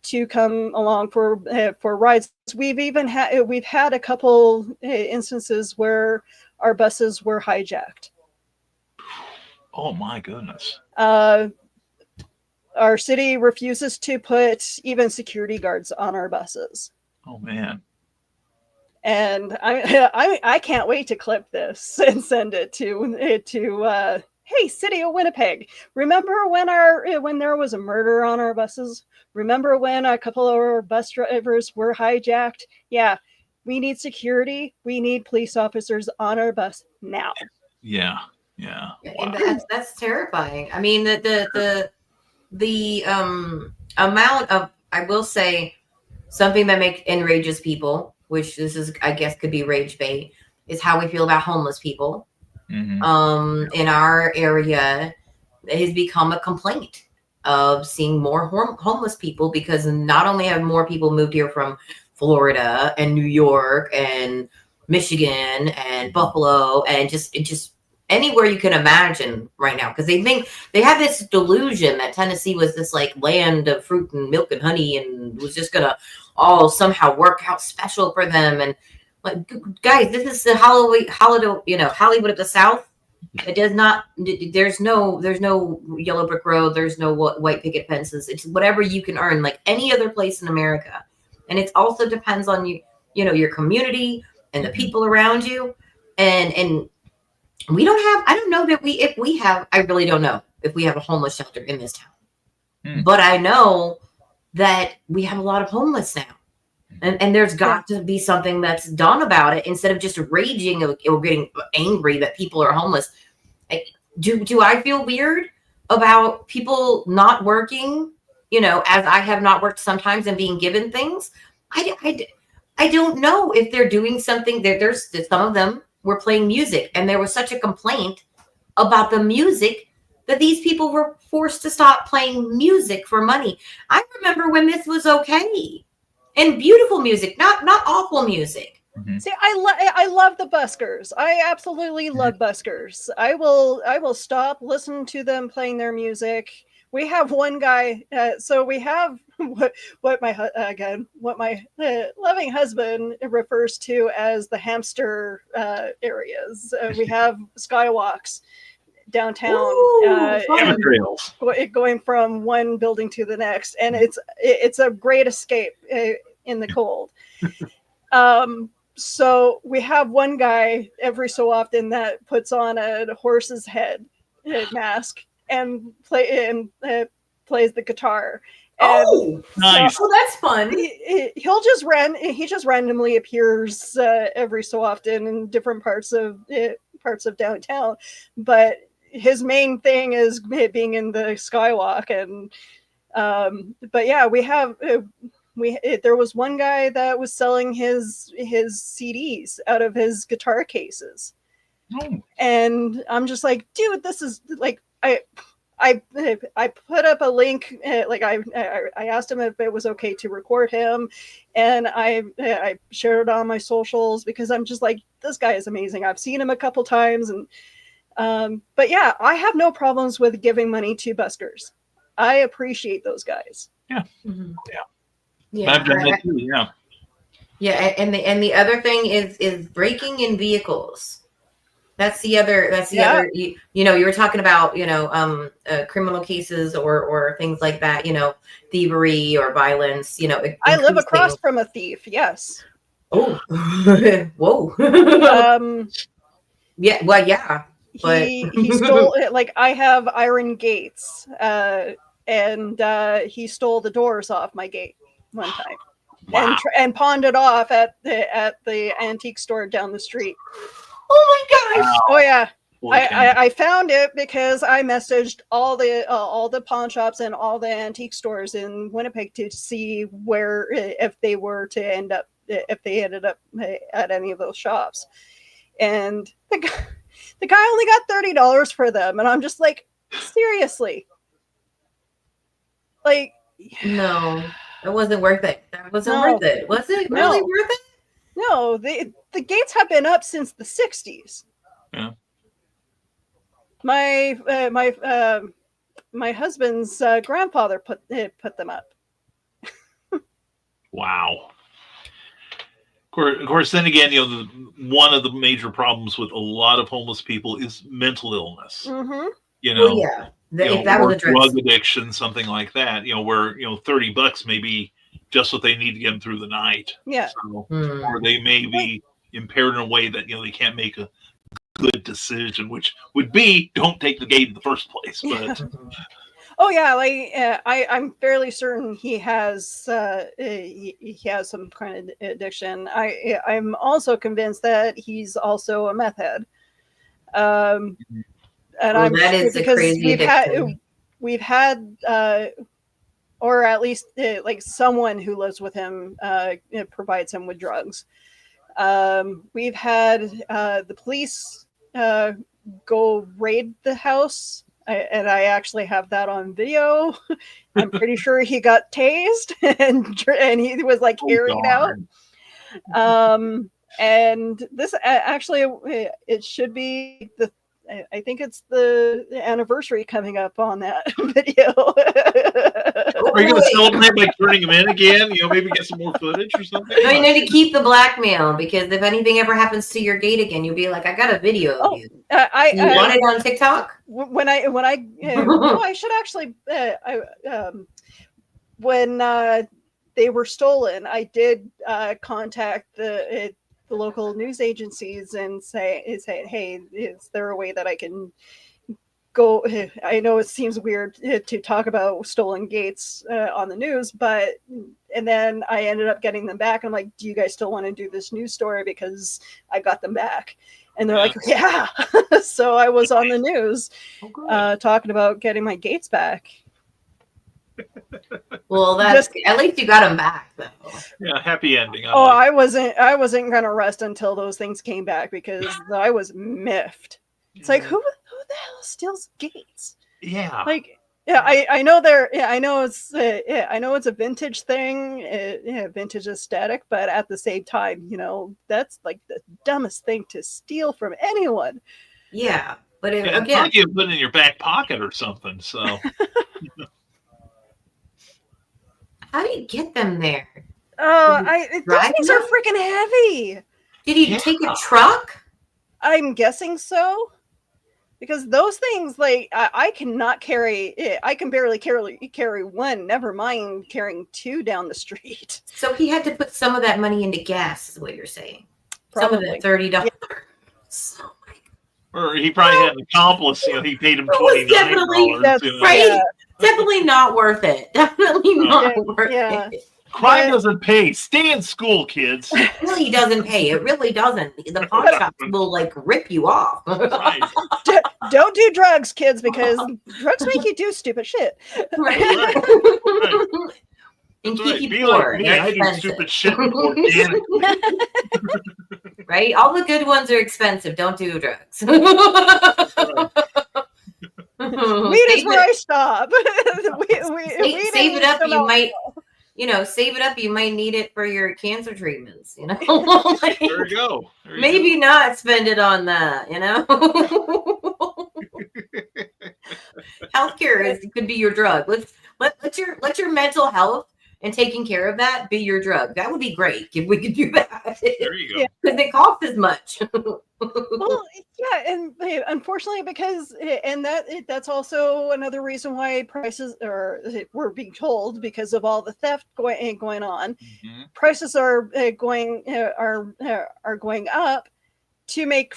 to come along for rides. We've had a couple instances where our buses were hijacked. Oh my goodness. Our city refuses to put even security guards on our buses. Oh man. And I can't wait to clip this and send it to hey, City of Winnipeg. Remember when there was a murder on our buses? Remember when a couple of our bus drivers were hijacked? Yeah, we need security. We need police officers on our bus now. Yeah. Wow. That's terrifying. I mean, the amount of, I will say, something that enrages people, which this is, I guess, could be rage bait, is how we feel about homeless people. In our area, it has become a complaint of seeing more homeless people, because not only have more people moved here from Florida and New York and Michigan and Buffalo and just anywhere you can imagine right now, because they think they have this delusion that Tennessee was this like land of fruit and milk and honey and was just gonna all somehow work out special for them. And like, guys, this is the Hollywood of the South. It does not. There's no yellow brick road. There's no white picket fences. It's whatever you can earn, like any other place in America. And it also depends on your community and the people around you. And we don't have. I don't know that if we have. I really don't know if we have a homeless shelter in this town. But I know that we have a lot of homeless now. And there's got to be something that's done about it, instead of just raging or getting angry that people are homeless. Do I feel weird about people not working, as I have not worked sometimes, and being given things? I don't know if they're doing something. There's some of them were playing music, and there was such a complaint about the music that these people were forced to stop playing music for money. I remember when this was okay. And beautiful music, not awful music. See, I love the buskers. I absolutely love buskers. I will stop, listen to them playing their music. We have one guy. So we have what my loving husband refers to as the hamster areas. We have skywalks downtown, going from one building to the next, and it's a great escape in the cold. So we have one guy every so often that puts on a horse's head mask and plays the guitar. And nice. So that's fun. He just randomly appears every so often in different parts of downtown, but his main thing is being in the skywalk. And but yeah, there was one guy that was selling his CDs out of his guitar cases. And I'm just like, dude, this is like, I put up a link, like I asked him if it was okay to record him, and I shared it on my socials because I'm just like, this guy is amazing. I've seen him a couple times, and but yeah, I have no problems with giving money to buskers. I appreciate those guys. Mhm. Yeah. Yeah. I've done that too, yeah. Yeah, and the other thing is breaking in vehicles. That's the other. You know, you were talking about criminal cases or things like that. You know, thievery or violence. You know, I live increasing. across from a thief. Yes. Oh, whoa. Yeah. Well, yeah. But He stole, like, I have iron gates, and he stole the doors off my gate one time. Wow. And pawned it off at the antique store down the street. Oh my gosh! Oh yeah, Holy cow. I found it because I messaged all the pawn shops and all the antique stores in Winnipeg to see where, if they ended up at any of those shops, and the guy only got $30 for them, and I'm just like, seriously, like, No, it wasn't worth it. That wasn't No. worth it. Was it No. really worth it? no, the gates have been up since the 60s. Yeah. My husband's grandfather put them up. Wow. Of course, then again, one of the major problems with a lot of homeless people is mental illness. Mm-hmm. Well, yeah. If that or was addressed. drug addiction, something like that. Where $30 may be just what they need to get them through the night. Yeah. So, Hmm. or they may be impaired in a way that they can't make a good decision, which would be don't take the gate in the first place. But Oh yeah, like I'm fairly certain he has he has some kind of addiction. I'm also convinced that he's also a meth head. And Well, that is a because crazy addiction. we've had or at least like someone who lives with him provides him with drugs. We've had the police go raid the house. And I actually have that on video. I'm pretty sure he got tased and he was like carried out. And this actually, it should be I think it's the anniversary coming up on that video. are you going to celebrate by turning them in again? Maybe get some more footage or something? No, you need to keep the blackmail because if anything ever happens to your gate again, you'll be like, I got a video of you. You want it on TikTok? When I should actually when they were stolen, I did contact the local news agencies and say, hey, is there a way that I can go? I know it seems weird to talk about stolen gates on the news, and then I ended up getting them back. I'm like, do you guys still want to do this news story? Because I got them back. And they're like, yeah. So I was on the news talking about getting my gates back. Well, that's at least you got them back, though. Yeah, happy ending. I wasn't gonna rest until those things came back because I was miffed. It's like, who the hell steals gates? Yeah. Like, yeah, I know I know it's a vintage thing, vintage aesthetic, but at the same time, that's like the dumbest thing to steal from anyone. Yeah, but it's like you put it in your back pocket or something. So, how do you get them there? Those things are freaking heavy. Did you take a truck? I'm guessing so. Because those things, like, I cannot carry. I can barely carry one. Never mind carrying two down the street. So he had to put some of that money into gas, is what you're saying. Probably. Some of the $30. Yeah. Oh or he probably had an accomplice. He paid him $29. Right? Yeah. Definitely not worth it. Definitely not worth it. Crime doesn't pay. Stay in school, kids. It really doesn't pay. It really doesn't. The pawn shops will rip you off. Right. Don't do drugs, kids, because drugs make you do stupid shit. Right. And keep you poor. Like me. I do stupid shit organically. Right? All the good ones are expensive. Don't do drugs. Right. Weed is Save where it- I stop. Weed save it and up. some You might, alcohol. save it up. You might need it for your cancer treatments. Like, There you go. There you maybe go. not spend it on that. Healthcare could be your drug. Let your mental health and taking care of that be your drug. That would be great if we could do that. There you go. Yeah. Because it costs as much. Well, yeah, and unfortunately, because that's also another reason why prices are we're being told because of all the theft going on, Mhm. prices are going up to make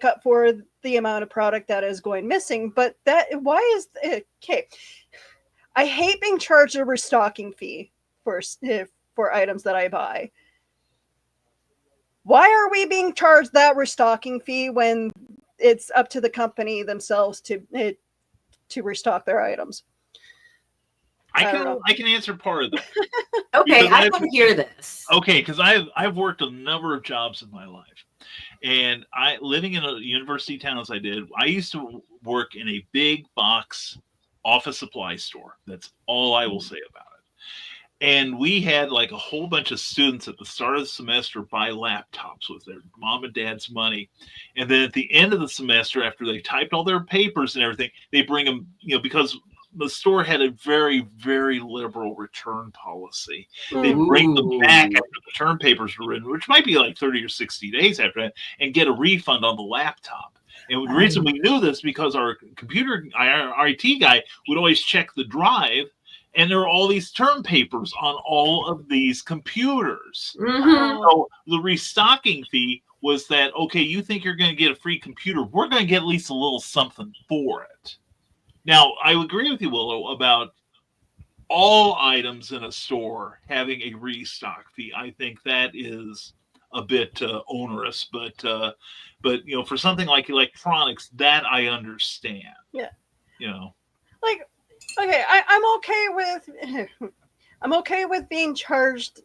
up for the amount of product that is going missing. But that why is okay? I hate being charged a restocking fee for items that I buy. Why are we being charged that restocking fee when it's up to the company themselves to restock their items? I don't know. I can answer part of that. Okay, Because I want to hear this. Okay, because I've worked a number of jobs in my life, and I living in a university town as I did, I used to work in a big box office supply store. That's all I will say about it. And we had like a whole bunch of students at the start of the semester buy laptops with their mom and dad's money, and then at the end of the semester, after they typed all their papers and everything, they bring them, because the store had a very, very liberal return policy. They'd bring them back after the term papers were written, which might be like 30 or 60 days after that, and get a refund on the laptop. And the reason we knew this because our our IT guy would always check the drive, and there are all these term papers on all of these computers. Mhm. So the restocking fee was that, okay, you think you're going to get a free computer, we're going to get at least a little something for it. Now, I agree with you, Willow, about all items in a store having a restock fee. I think that is a bit onerous, but for something like electronics, that I understand. Yeah. Like, okay, I'm okay with being charged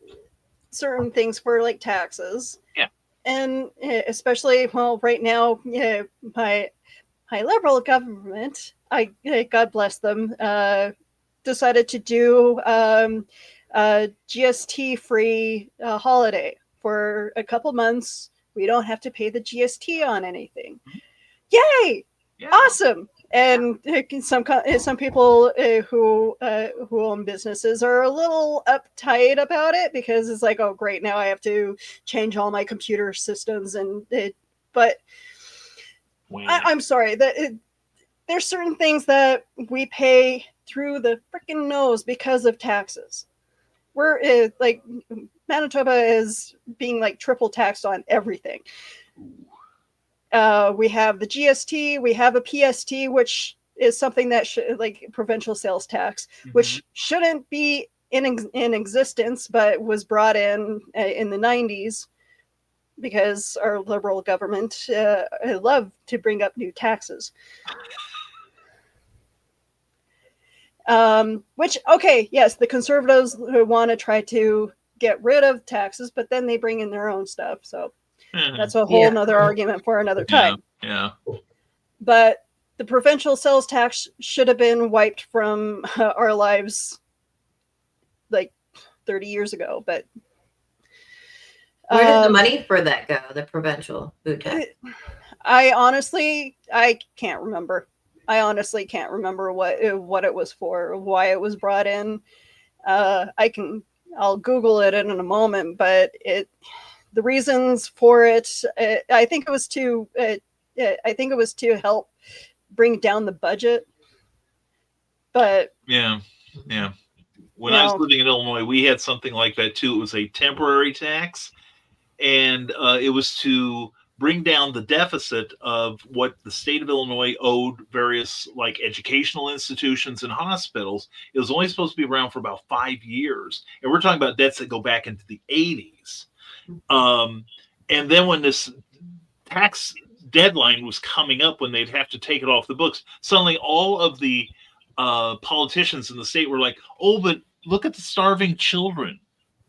certain things for like taxes. Yeah. And especially right now, my liberal government, God bless them, decided to do GST free holiday for a couple months. We don't have to pay the GST on anything. Yay! yeah. Awesome. And some people who own businesses are a little uptight about it because it's like, oh great, now I have to change all my computer systems but I'm sorry that there's certain things that we pay through the freaking nose because of taxes. We're like Manitoba is being like triple taxed on everything. We have the GST, we have a PST, which is something that like provincial sales tax, which shouldn't be in existence, but was brought in the 90s because our liberal government love to bring up new taxes. Which, okay, yes, the conservatives want to try to get rid of taxes, but then they bring in their own stuff. So that's a whole nother argument for another time. Yeah. But the provincial sales tax should have been wiped from our lives like 30 years ago. But where did the money for that go? The provincial food tax? I can't remember. I honestly can't remember what it was for, why it was brought in. I'll Google it in a moment, but the reasons for it, I think it was to help bring down the budget. But yeah. When I was living in Illinois, we had something like that too. It was a temporary tax, and it was to bring down the deficit of what the state of Illinois owed various like educational institutions and hospitals. It was only supposed to be around for about 5 years, and we're talking about debts that go back into the 80s. And then when this tax deadline was coming up, when they'd have to take it off the books, suddenly all of the politicians in the state were like, "Oh, but look at the starving children.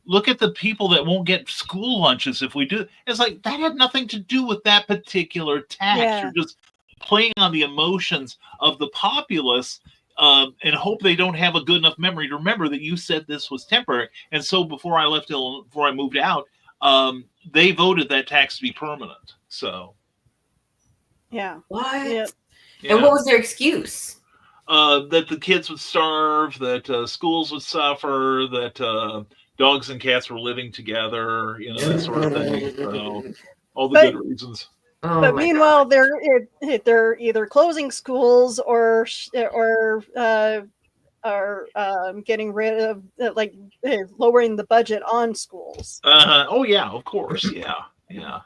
Look at the people that won't get school lunches if we do." It's like that had nothing to do with that particular tax. Yeah. You're just playing on the emotions of the populace and hope they don't have a good enough memory to remember that you said this was temporary. And so before I moved out, they voted that tax to be permanent. So Yeah. What? Yeah. yeah. And what was their excuse? That the kids would starve, that schools would suffer, that dogs and cats were living together, that sort of thing. So all the good reasons. Oh But my meanwhile, God. they're either closing schools or getting rid of lowering the budget on schools. Oh yeah, of course, yeah.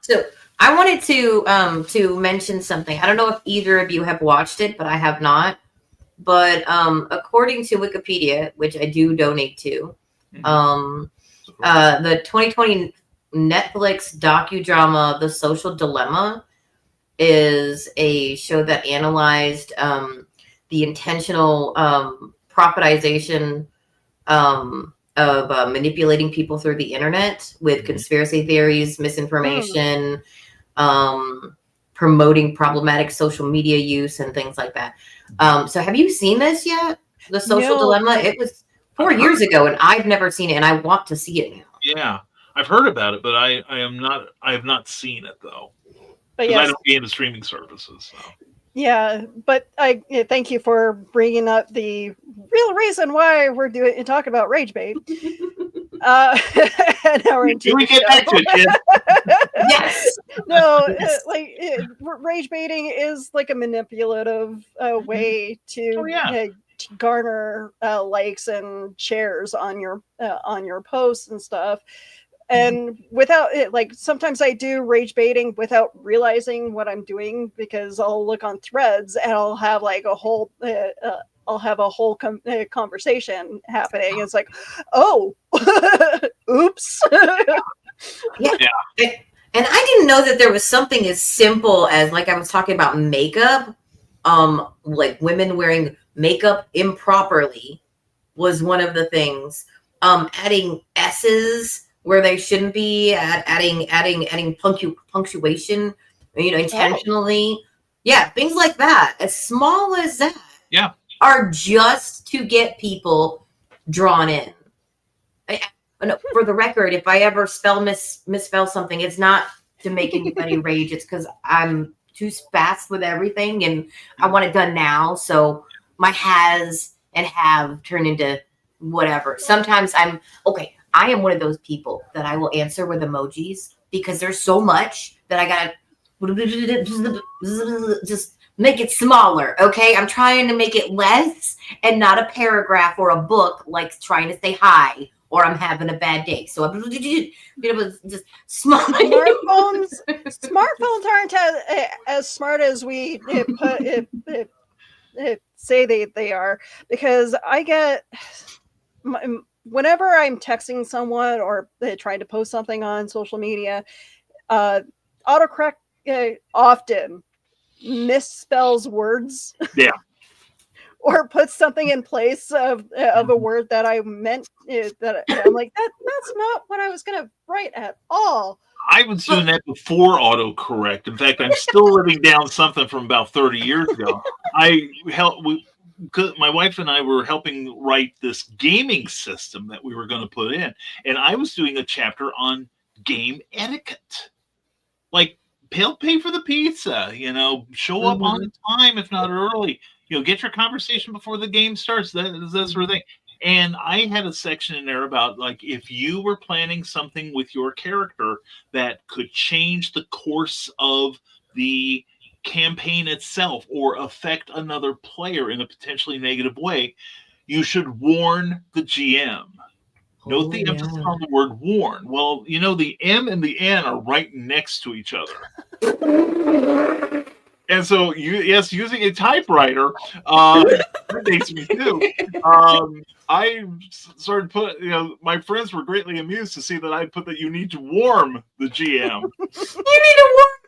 So I wanted to mention something. I don't know if either of you have watched it, but I have not. But according to Wikipedia, which I do donate to, the 2020 Netflix docudrama "The Social Dilemma" is a show that analyzed the intentional profitization of manipulating people through the internet with conspiracy theories, misinformation, promoting problematic social media use, and things like that. So have you seen this yet? The Social Dilemma? It was 4 years ago, and I've never seen it, and I want to see it now. Yeah, I've heard about it, but I have not seen it though. But Because I yes, don't get into streaming services. So. yeah. But I thank you for bringing up the real reason why we're talking about rage bait. And now we're into we the get back to it, kid. Yes. No, rage baiting is like a manipulative way to garner likes and shares on your posts and stuff. And without it, sometimes I do rage baiting without realizing what I'm doing, because I'll look on threads and I'll have a whole conversation happening. It's like, oh, oops. Yeah. And I didn't know that there was something as simple as, like I was talking about makeup, like women wearing makeup improperly was one of the things. Adding S's where they shouldn't be, adding punctuation, intentionally. Yeah, things like that. As small as that. Yeah. Are just to get people drawn in. For the record, if I ever misspell something, it's not to make anybody rage. It's because I'm too fast with everything and I want it done now. So my has and have turn into whatever. Sometimes I am one of those people that I will answer with emojis because there's so much that I gotta just make it smaller. Okay. I'm trying to make it less and not a paragraph or a book, like trying to say hi or I'm having a bad day. So I'm just small. Smartphones aren't as smart as we say they are, because I get whenever I'm texting someone or trying to post something on social media, autocorrect often misspells words. Yeah. Or puts something in place of a word that I meant. That I'm like, that's not what I was going to write at all. I was doing that before autocorrect. In fact, I'm still living down something from about 30 years ago. My wife and I were helping write this gaming system that we were going to put in, and I was doing a chapter on game etiquette, like pay for the pizza, show up on time if not early, get your conversation before the game starts, that sort of thing. And I had a section in there about, like, if you were planning something with your character that could change the course of the campaign itself or affect another player in a potentially negative way, you should warn the GM. Note the emphasis on the word warn. Well, the M and the N are right next to each other. And so, using a typewriter makes me too. I started my friends were greatly amused to see that I put that you need to warm the GM.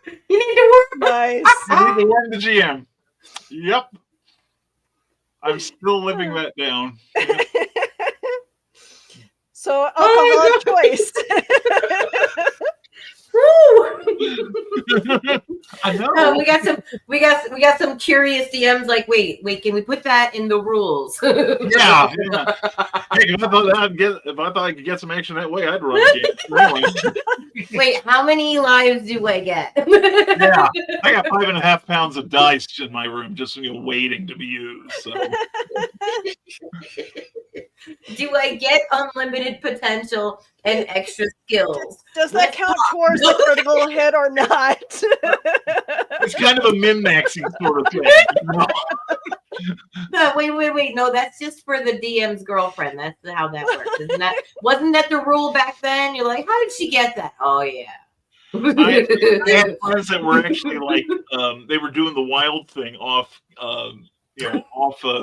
You need to warm. Nice. You need to warm the GM. Yep. I'm still living that down. So alcohol of choice. I know. We got some curious DMs like, wait, can we put that in the rules? Yeah. Hey, if I thought I could get some action that way, I'd run a game. Anyway. Wait, how many lives do I get? Yeah, I got 5.5 pounds of dice in my room just waiting to be used. So. Do I get unlimited potential and extra skills? Does that count towards the critical hit or not? It's kind of a min-maxing sort of thing. No, wait. No, that's just for the DM's girlfriend. That's how that works. Wasn't that the rule back then? You're like, how did she get that? Oh, yeah. I had friends that were actually like, they were doing the wild thing off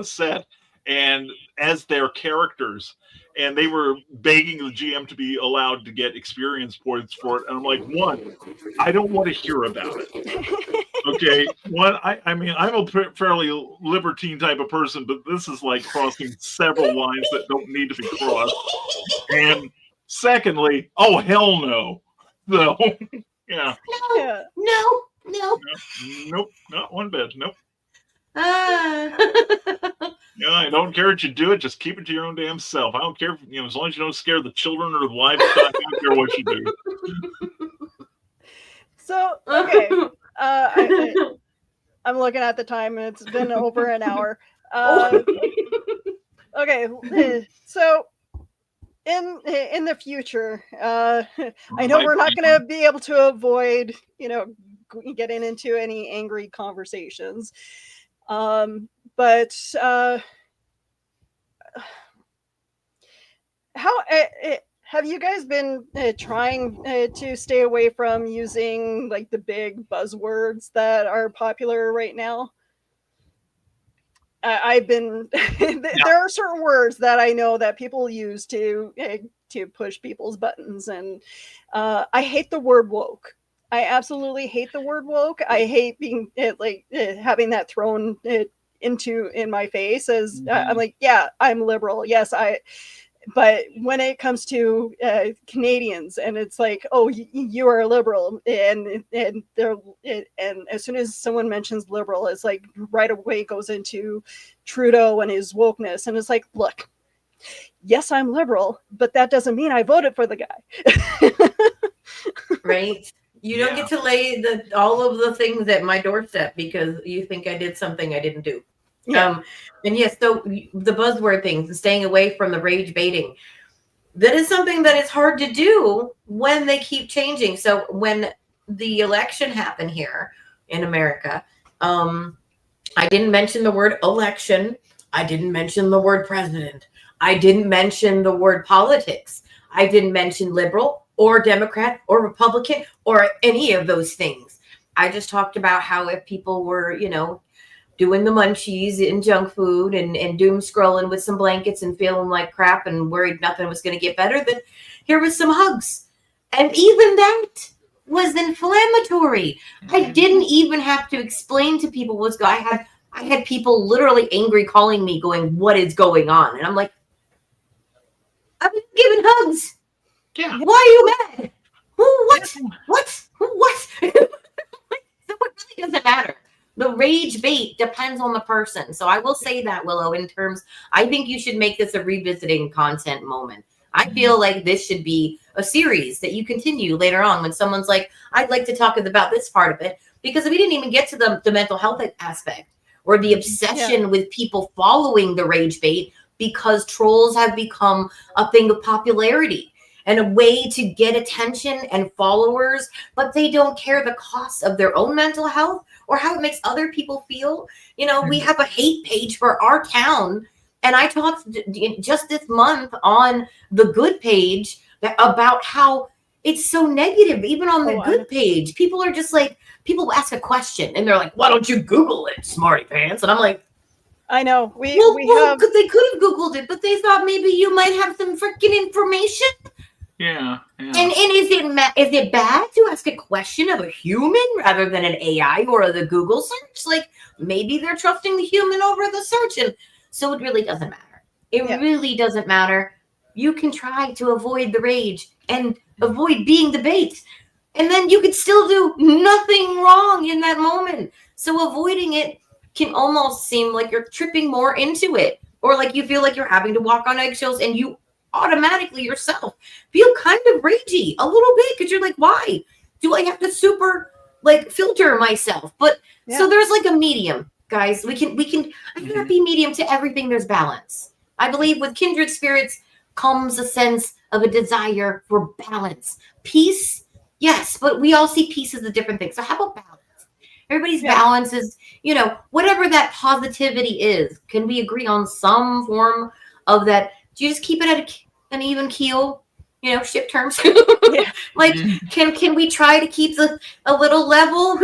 set, and as their characters, and they were begging the GM to be allowed to get experience points for it. And I'm like, one, I don't want to hear about it. Okay, one, I mean, I'm a fairly libertine type of person, but this is like crossing several lines that don't need to be crossed. And secondly, oh hell no. So, yeah. No. Nope, not one bit. Nope. Ah. Yeah, I don't care what you do. It just keep it to your own damn self. I don't care, as long as you don't scare the children or the livestock. I don't care what you do. So, okay, I'm looking at the time, and it's been over an hour. Okay, so in the future, I know we're not going to be able to avoid, getting into any angry conversations. But how have you guys been trying to stay away from using like the big buzzwords that are popular right now? I've been there are certain words that I know that people use to push people's buttons, and I hate the word woke. I absolutely hate the word woke. I hate being having that thrown in my face as I'm like, yeah, I'm liberal. Yes, but when it comes to Canadians, and it's like, oh, you are a liberal, and as soon as someone mentions liberal, it's like right away goes into Trudeau and his wokeness, and it's like, look, yes, I'm liberal, but that doesn't mean I voted for the guy. Right. You don't get to lay all of the things at my doorstep because you think I did something I didn't do. Yeah. And yes, so the buzzword things, staying away from the rage baiting, that is something that is hard to do when they keep changing. So when the election happened here in America, I didn't mention the word election. I didn't mention the word president. I didn't mention the word politics. I didn't mention liberal or Democrat or Republican or any of those things. I just talked about how if people were, doing the munchies and junk food and doom scrolling with some blankets and feeling like crap and worried nothing was going to get better, then here was some hugs. And even that was inflammatory. I didn't even have to explain to people what's going on. I had people literally angry calling me going, what is going on? And I'm like, I've been giving hugs. Yeah. Why are you mad? What? So it really doesn't matter. The rage bait depends on the person. So I will say that, Willow, in terms, I think you should make this a revisiting content moment. I feel like this should be a series that you continue later on when someone's like, I'd like to talk about this part of it, because we didn't even get to the mental health aspect or the obsession with people following the rage bait, because trolls have become a thing of popularity and a way to get attention and followers, but they don't care the cost of their own mental health or how it makes other people feel. We have a hate page for our town. And I talked just this month on the good page about how it's so negative, even on the good page. People are just like, people ask a question and they're like, why don't you Google it, smarty pants? And I'm like, I know. We have, because they could have Googled it, but they thought maybe you might have some freaking information. Yeah. And is it bad to ask a question of a human rather than an AI or the Google search? Like maybe they're trusting the human over the search, and so it really doesn't matter. It really doesn't matter. You can try to avoid the rage and avoid being the bait, And then you could still do nothing wrong in that moment. So avoiding it can almost seem like you're tripping more into it, or like you feel like you're having to walk on eggshells, and you automatically yourself feel kind of ragey a little bit because you're like, why do I have to super like filter myself? But so there's like a medium, guys. I cannot be medium to everything. There's balance. I believe with kindred spirits comes a sense of a desire for balance, peace. Yes, but we all see peace as a different thing. So how about balance? Everybody's balance is, whatever that positivity is. Can we agree on some form of that? Do you just keep it at an even keel? Ship terms. Like, can we try to keep a little level?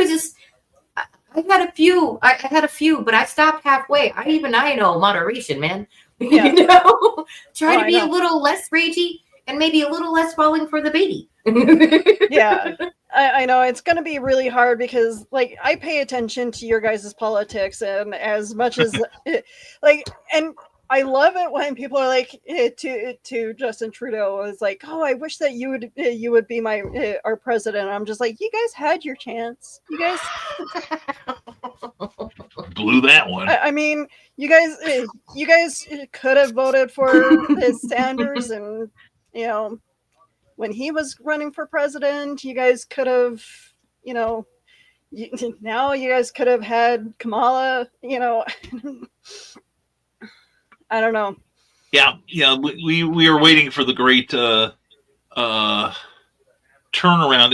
I had a few. I had a few, but I stopped halfway. I know moderation, man. Try to be a little less ragey and maybe a little less falling for the baby. I know it's going to be really hard because like I pay attention to your guys' politics, and as much as and I love it when people are like to Justin Trudeau is like, oh, I wish that you would be our president. I'm just like, you guys had your chance. You guys blew that one. I mean, you guys could have voted for Sanders, and when he was running for president, you guys could have, now you guys could have had Kamala, I don't know. Yeah. We are waiting for the great turnaround,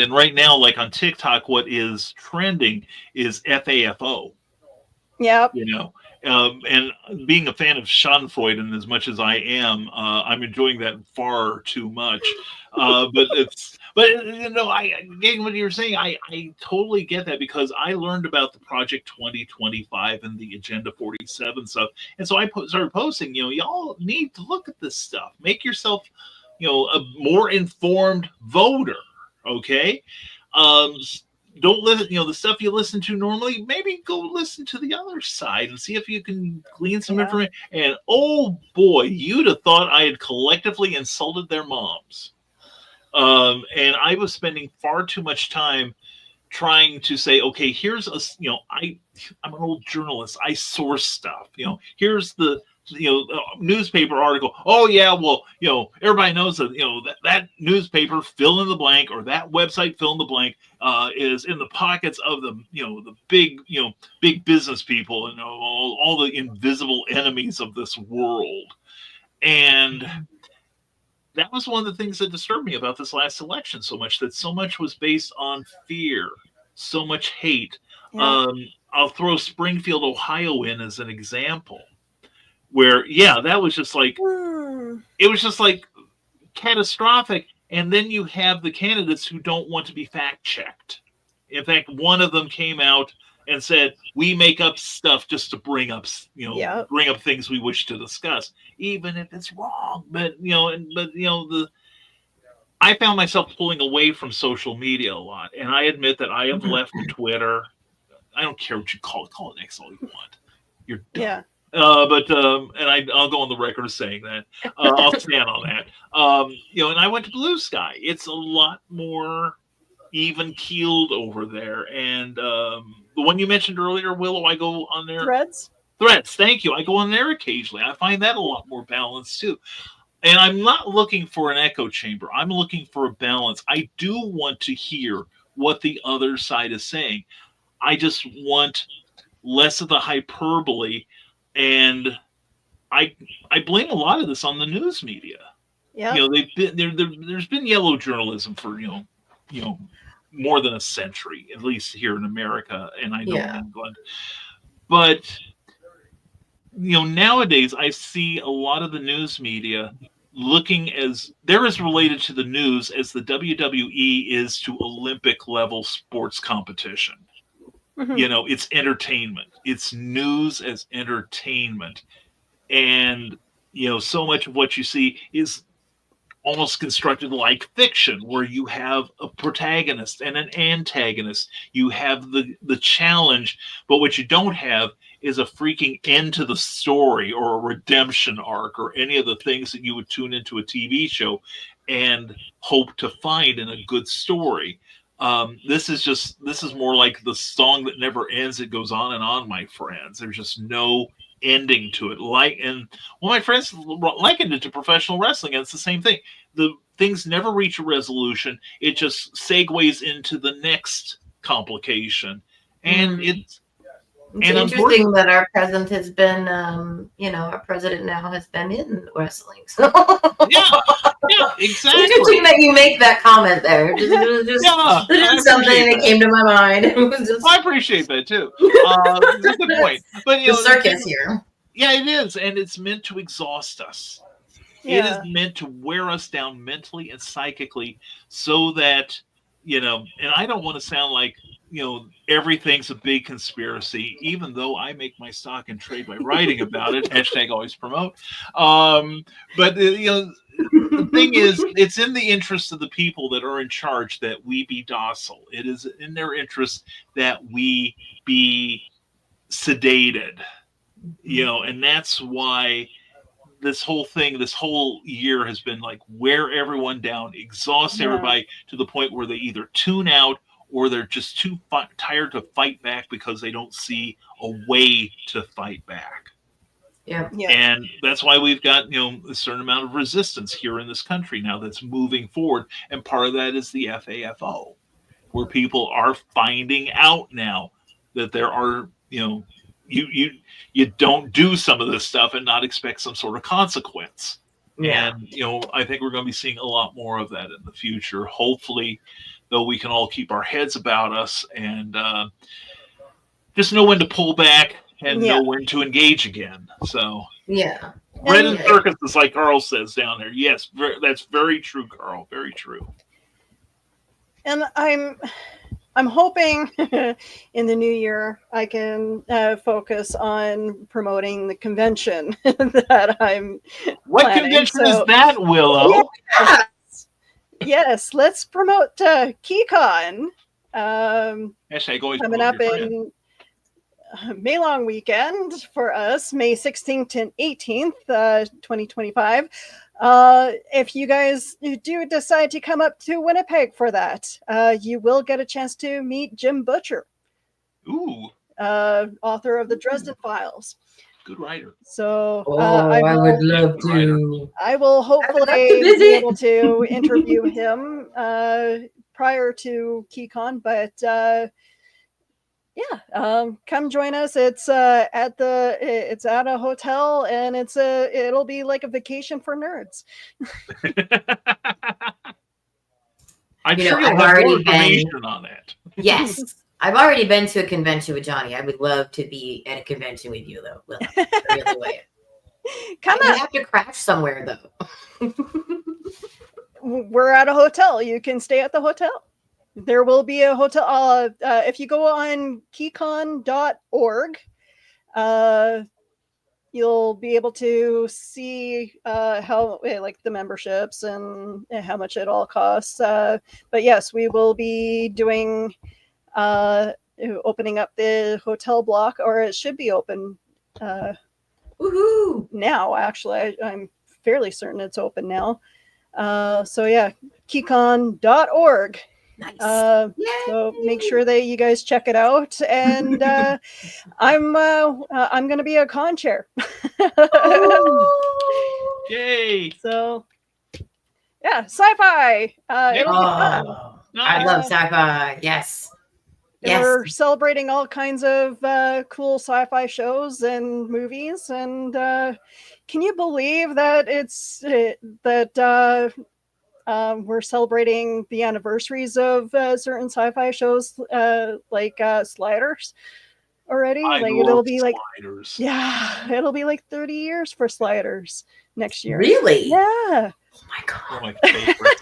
and right now, like on TikTok, what is trending is FAFO. Yeah. And being a fan of Schadenfreude, and as much as I am, I'm enjoying that far too much. I getting what you're saying, I totally get that, because I learned about the Project 2025 and the Agenda 47 stuff, and so I started posting. Y'all need to look at this stuff. Make yourself, a more informed voter. Okay. Don't listen, the stuff you listen to normally, maybe go listen to the other side and see if you can glean some information. And oh boy, you'd have thought I had collectively insulted their moms. And I was spending far too much time trying to say, okay, here's I'm an old journalist. I source stuff. Here's the newspaper article. Oh yeah, well, everybody knows that that newspaper, fill in the blank, or that website, fill in the blank, is in the pockets of the the big business people and all the invisible enemies of this world. And that was one of the things that disturbed me about this last election so much, that so much was based on fear, so much hate. I'll throw Springfield, Ohio in as an example, where that was just like, it was just like catastrophic. And then you have the candidates who don't want to be fact checked. In fact, one of them came out and said, we make up stuff just to bring up things we wish to discuss, even if it's wrong. But I found myself pulling away from social media a lot, and I admit that I have left Twitter. I don't care what you call it X all you want. You're dumb. Yeah. And I'll go on the record as saying that. I'll stand on that. And I went to Blue Sky. It's a lot more even keeled over there. And the one you mentioned earlier, Willow, I go on there. Threads, thank you. I go on there occasionally. I find that a lot more balanced too. And I'm not looking for an echo chamber. I'm looking for a balance. I do want to hear what the other side is saying. I just want less of the hyperbole. And I blame a lot of this on the news media. Yeah. There's been yellow journalism for more than a century, at least here in America, and I know in England. But nowadays I see a lot of the news media looking as they're as related to the news as the WWE is to Olympic level sports competition. Mm-hmm. It's entertainment. It's news as entertainment. And, so much of what you see is almost constructed like fiction, where you have a protagonist and an antagonist. You have the challenge, but what you don't have is a freaking end to the story or a redemption arc or any of the things that you would tune into a TV show and hope to find in a good story. This is more like the song that never ends. It goes on and on, my friends. There's just no ending to it. My friends likened it to professional wrestling, and it's the same thing. The things never reach a resolution. It just segues into the next complication, and It's and interesting that our president has been, our president now has been in wrestling. So yeah, exactly. interesting that you make that comment there. Just something that came to my mind. It was just, I appreciate that too. It's a good point. But the circus here. Yeah, it is, and it's meant to exhaust us. It is meant to wear us down mentally and psychically, so that and I don't want to sound like everything's a big conspiracy, even though I make my stock and trade by writing about it. Hashtag always promote. But the thing is, it's in the interest of the people that are in charge that we be docile. It is in their interest that we be sedated, and that's why this whole year has been like wear everyone down, exhaust everybody to the point where they either tune out or they're just too tired to fight back because they don't see a way to fight back. Yeah. And that's why we've got, a certain amount of resistance here in this country now that's moving forward. And part of that is the FAFO, where people are finding out now that there are, you don't do some of this stuff and not expect some sort of consequence. Yeah. And, I think we're going to be seeing a lot more of that in the future. Hopefully, though, we can all keep our heads about us and just know when to pull back and know when to engage again. So, yeah. Bread and circus is like Carl says down there. Yes, that's very true, Carl. Very true. And I'm hoping in the new year I can focus on promoting the convention that I'm What planning. convention is that, Willow? Yes, let's promote KeyCon. Hashtag always Coming up in May long weekend for us, May 16th and 18th, 2025. If you guys do decide to come up to Winnipeg for that, you will get a chance to meet Jim Butcher. Ooh. Author of the Dresden Files. Good writer. So I would love to. I will hopefully be able to interview him prior to KeyCon, but come join us. It's at a hotel, and it'll be like a vacation for nerds. I'm sure you'll have more information on that. Yes. I've already been to a convention with Johnny. I would love to be at a convention with you, though. Will. Really way. Come on. on. You have to crash somewhere, though. We're at a hotel. You can stay at the hotel. There will be a hotel. If you go on keycon.org, you'll be able to see how like the memberships and how much it all costs. But yes, we will be doing opening up the hotel block, or it should be open now. Actually, I'm fairly certain it's open now. So yeah, keycon.org. Nice. So make sure that you guys check it out, and I'm going to be a con chair. Yay! So yeah, sci-fi. It'll be fun. I love sci-fi. Yes. We're celebrating all kinds of cool sci-fi shows and movies, and can you believe that we're celebrating the anniversaries of certain sci-fi shows like Sliders already? It'll be like Sliders. Yeah, it'll be like 30 years for Sliders next year. Really? Yeah. Oh my god. One of my favorites.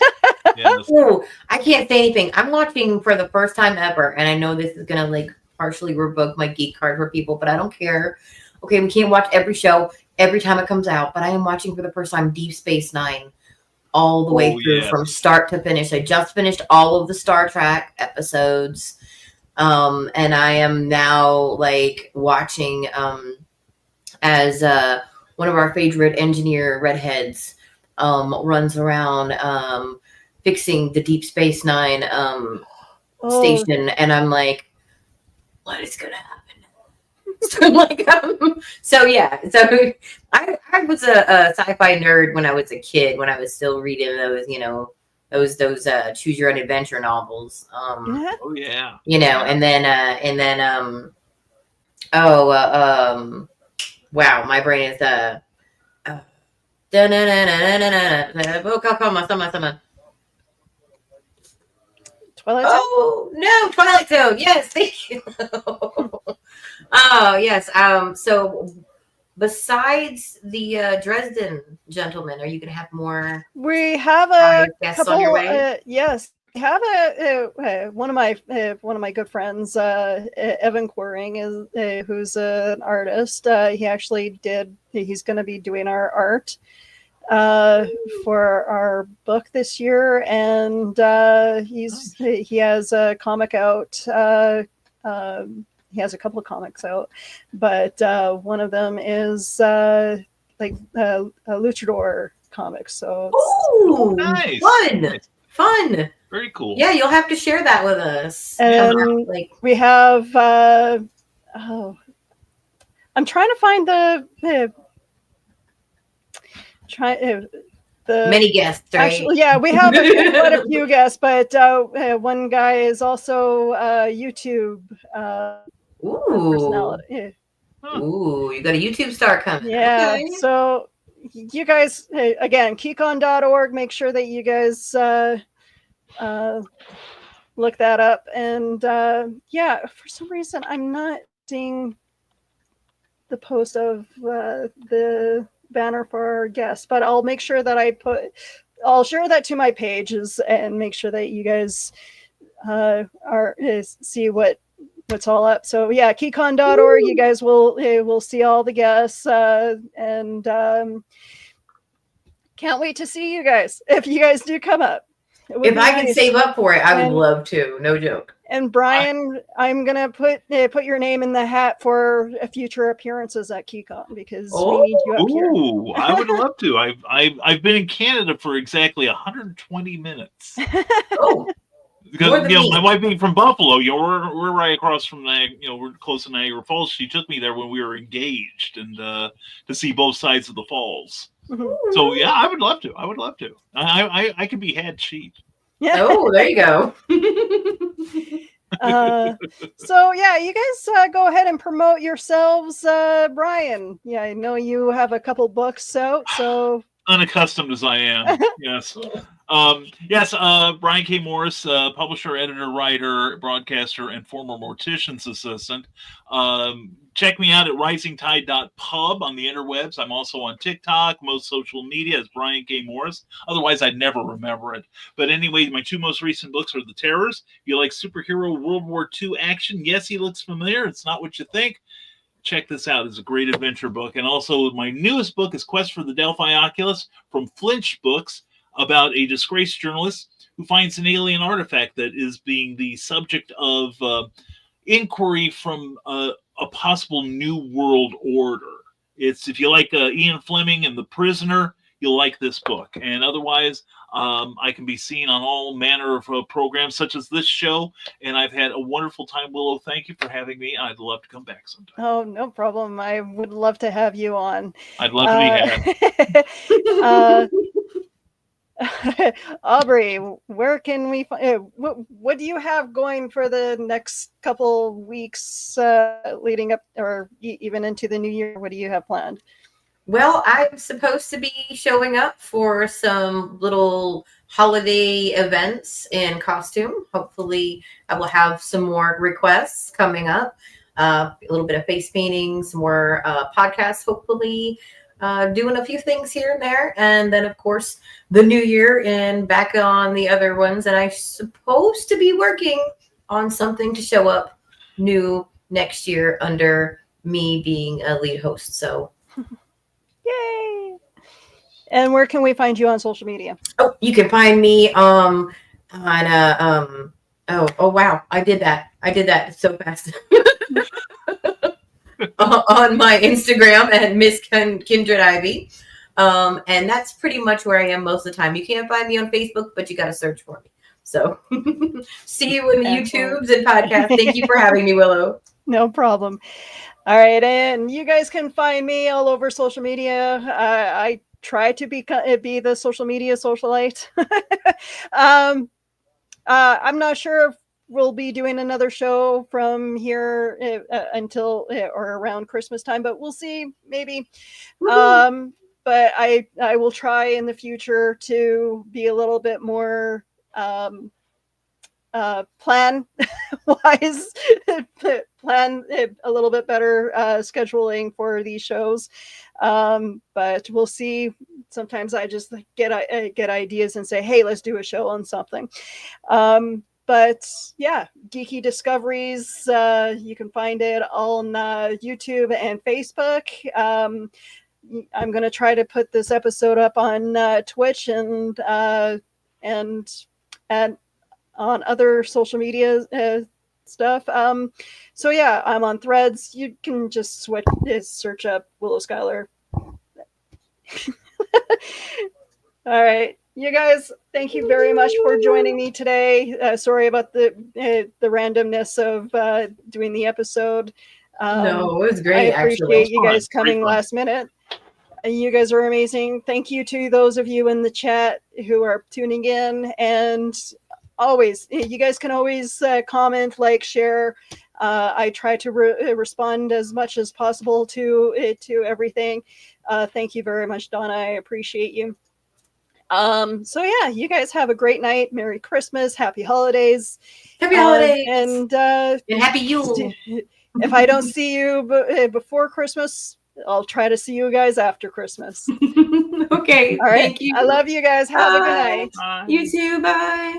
Yes. Ooh, I can't say anything. I'm watching for the first time ever, and I know this is gonna like partially revoke my geek card for people, but I don't care. Okay, we can't watch every show every time it comes out, but I am watching for the first time Deep Space Nine all the way through from start to finish. I just finished all of the Star Trek episodes, and I am now like watching as one of our favorite engineer redheads runs around fixing the Deep Space Nine station, and I'm like, what is gonna happen? So like, so yeah, so I was a sci-fi nerd when I was a kid, when I was still reading those, those choose your own adventure novels. Yeah. Oh yeah. And then wow, my brain is Twilight Zone? oh no, Twilight Zone. Yes, thank you. Oh yes. So besides the Dresden gentleman, are you gonna have more We have a guests couple. on your way? Yes, we have one of my good friends, Evan Quering, is who's an artist. He actually he's going to be doing our art for our book this year, and he has a comic out. He has a couple of comics out, but one of them is like a luchador comic. So Oh, nice. Fun. Very cool. Yeah, you'll have to share that with us. And we have I'm trying to find the many guests, right? Actually, yeah, we have quite a few guests, but one guy is also YouTube personality. Yeah. Ooh, you got a YouTube star coming. Yeah, Okay. so you guys, again, keycon.org, make sure that you guys look that up. And yeah, for some reason, I'm not seeing the post of the banner for our guests, but I'll make sure that I'll share that to my pages and make sure that you guys see what's all up. So yeah, keycon.org, you guys will see all the guests, and can't wait to see you guys if you guys do come up. If I can save up for it, I would love to. No joke. And Brian, I'm gonna put your name in the hat for future appearances at KeyCon, because we need you up here. Ooh, I would love to. I've been in Canada for exactly 120 minutes. Oh, because my wife being from Buffalo, we're right across from we're close to Niagara Falls. She took me there when we were engaged, and to see both sides of the falls. Mm-hmm. So yeah, I would love to. I could be had cheap. Yeah. Oh, there you go. So yeah, you guys go ahead and promote yourselves. Brian, yeah, I know you have a couple books out, so unaccustomed as I am. Yes. Brian K. Morris, publisher, editor, writer, broadcaster, and former mortician's assistant. Check me out at risingtide.pub on the interwebs. I'm also on TikTok, most social media as Brian K. Morris. Otherwise, I'd never remember it. But anyway, my two most recent books are The Terrors. If you like superhero World War II action, yes, he looks familiar. It's not what you think. Check this out. It's a great adventure book. And also my newest book is Quest for the Delphi Oculus from Flinch Books, about a disgraced journalist who finds an alien artifact that is being the subject of inquiry from a possible new world order. It's, if you like Ian Fleming and The Prisoner, you'll like this book. And otherwise, I can be seen on all manner of programs such as this show. And I've had a wonderful time, Willow. Thank you for having me. I'd love to come back sometime. Oh, no problem. I would love to have you on. I'd love to be had. Aubrey, where can we find what do you have going for the next couple weeks leading up, or even into the new year? What do you have planned? Well, I'm supposed to be showing up for some little holiday events in costume. Hopefully I will have some more requests coming up, a little bit of face painting, some more podcasts, hopefully doing a few things here and there. And then, of course, the new year and back on the other ones. And I'm supposed to be working on something to show up new next year under me being a lead host. So, yay! And where can we find you on social media? Oh, you can find me oh wow, I did that so fast. On my Instagram at Miss Kindred Ivy. And that's pretty much where I am most of the time. You can't find me on Facebook, but you got to search for me. So see you in the Excellent. YouTubes and podcasts. Thank you for having me, Willow. No problem. All right, and you guys can find me all over social media. I try to be the social media socialite. I'm not sure if we'll be doing another show from here until or around Christmas time, but we'll see. Maybe. But I will try in the future to be a little bit more plan wise, plan a little bit better scheduling for these shows. But we'll see. Sometimes I just get ideas and say, hey, let's do a show on something. But yeah, Geeky Discoveries, you can find it on YouTube and Facebook. I'm going to try to put this episode up on Twitch and on other social media stuff. So yeah, I'm on Threads. You can just search up Willow Skylar. All right, you guys, thank you very much for joining me today. Sorry about the randomness of doing the episode. No, it was great. I appreciate you guys coming last minute. You guys are amazing. Thank you to those of you in the chat who are tuning in, and always, you guys can always comment, like, share. I try to respond as much as possible to everything. Thank you very much, Donna. I appreciate you. So yeah, you guys have a great night. Merry Christmas, happy holidays. Happy holidays. And happy Yule. If I don't see you before Christmas, I'll try to see you guys after Christmas. Okay. All right. Thank you. I love you guys. Have a good night. Bye. You too. Bye.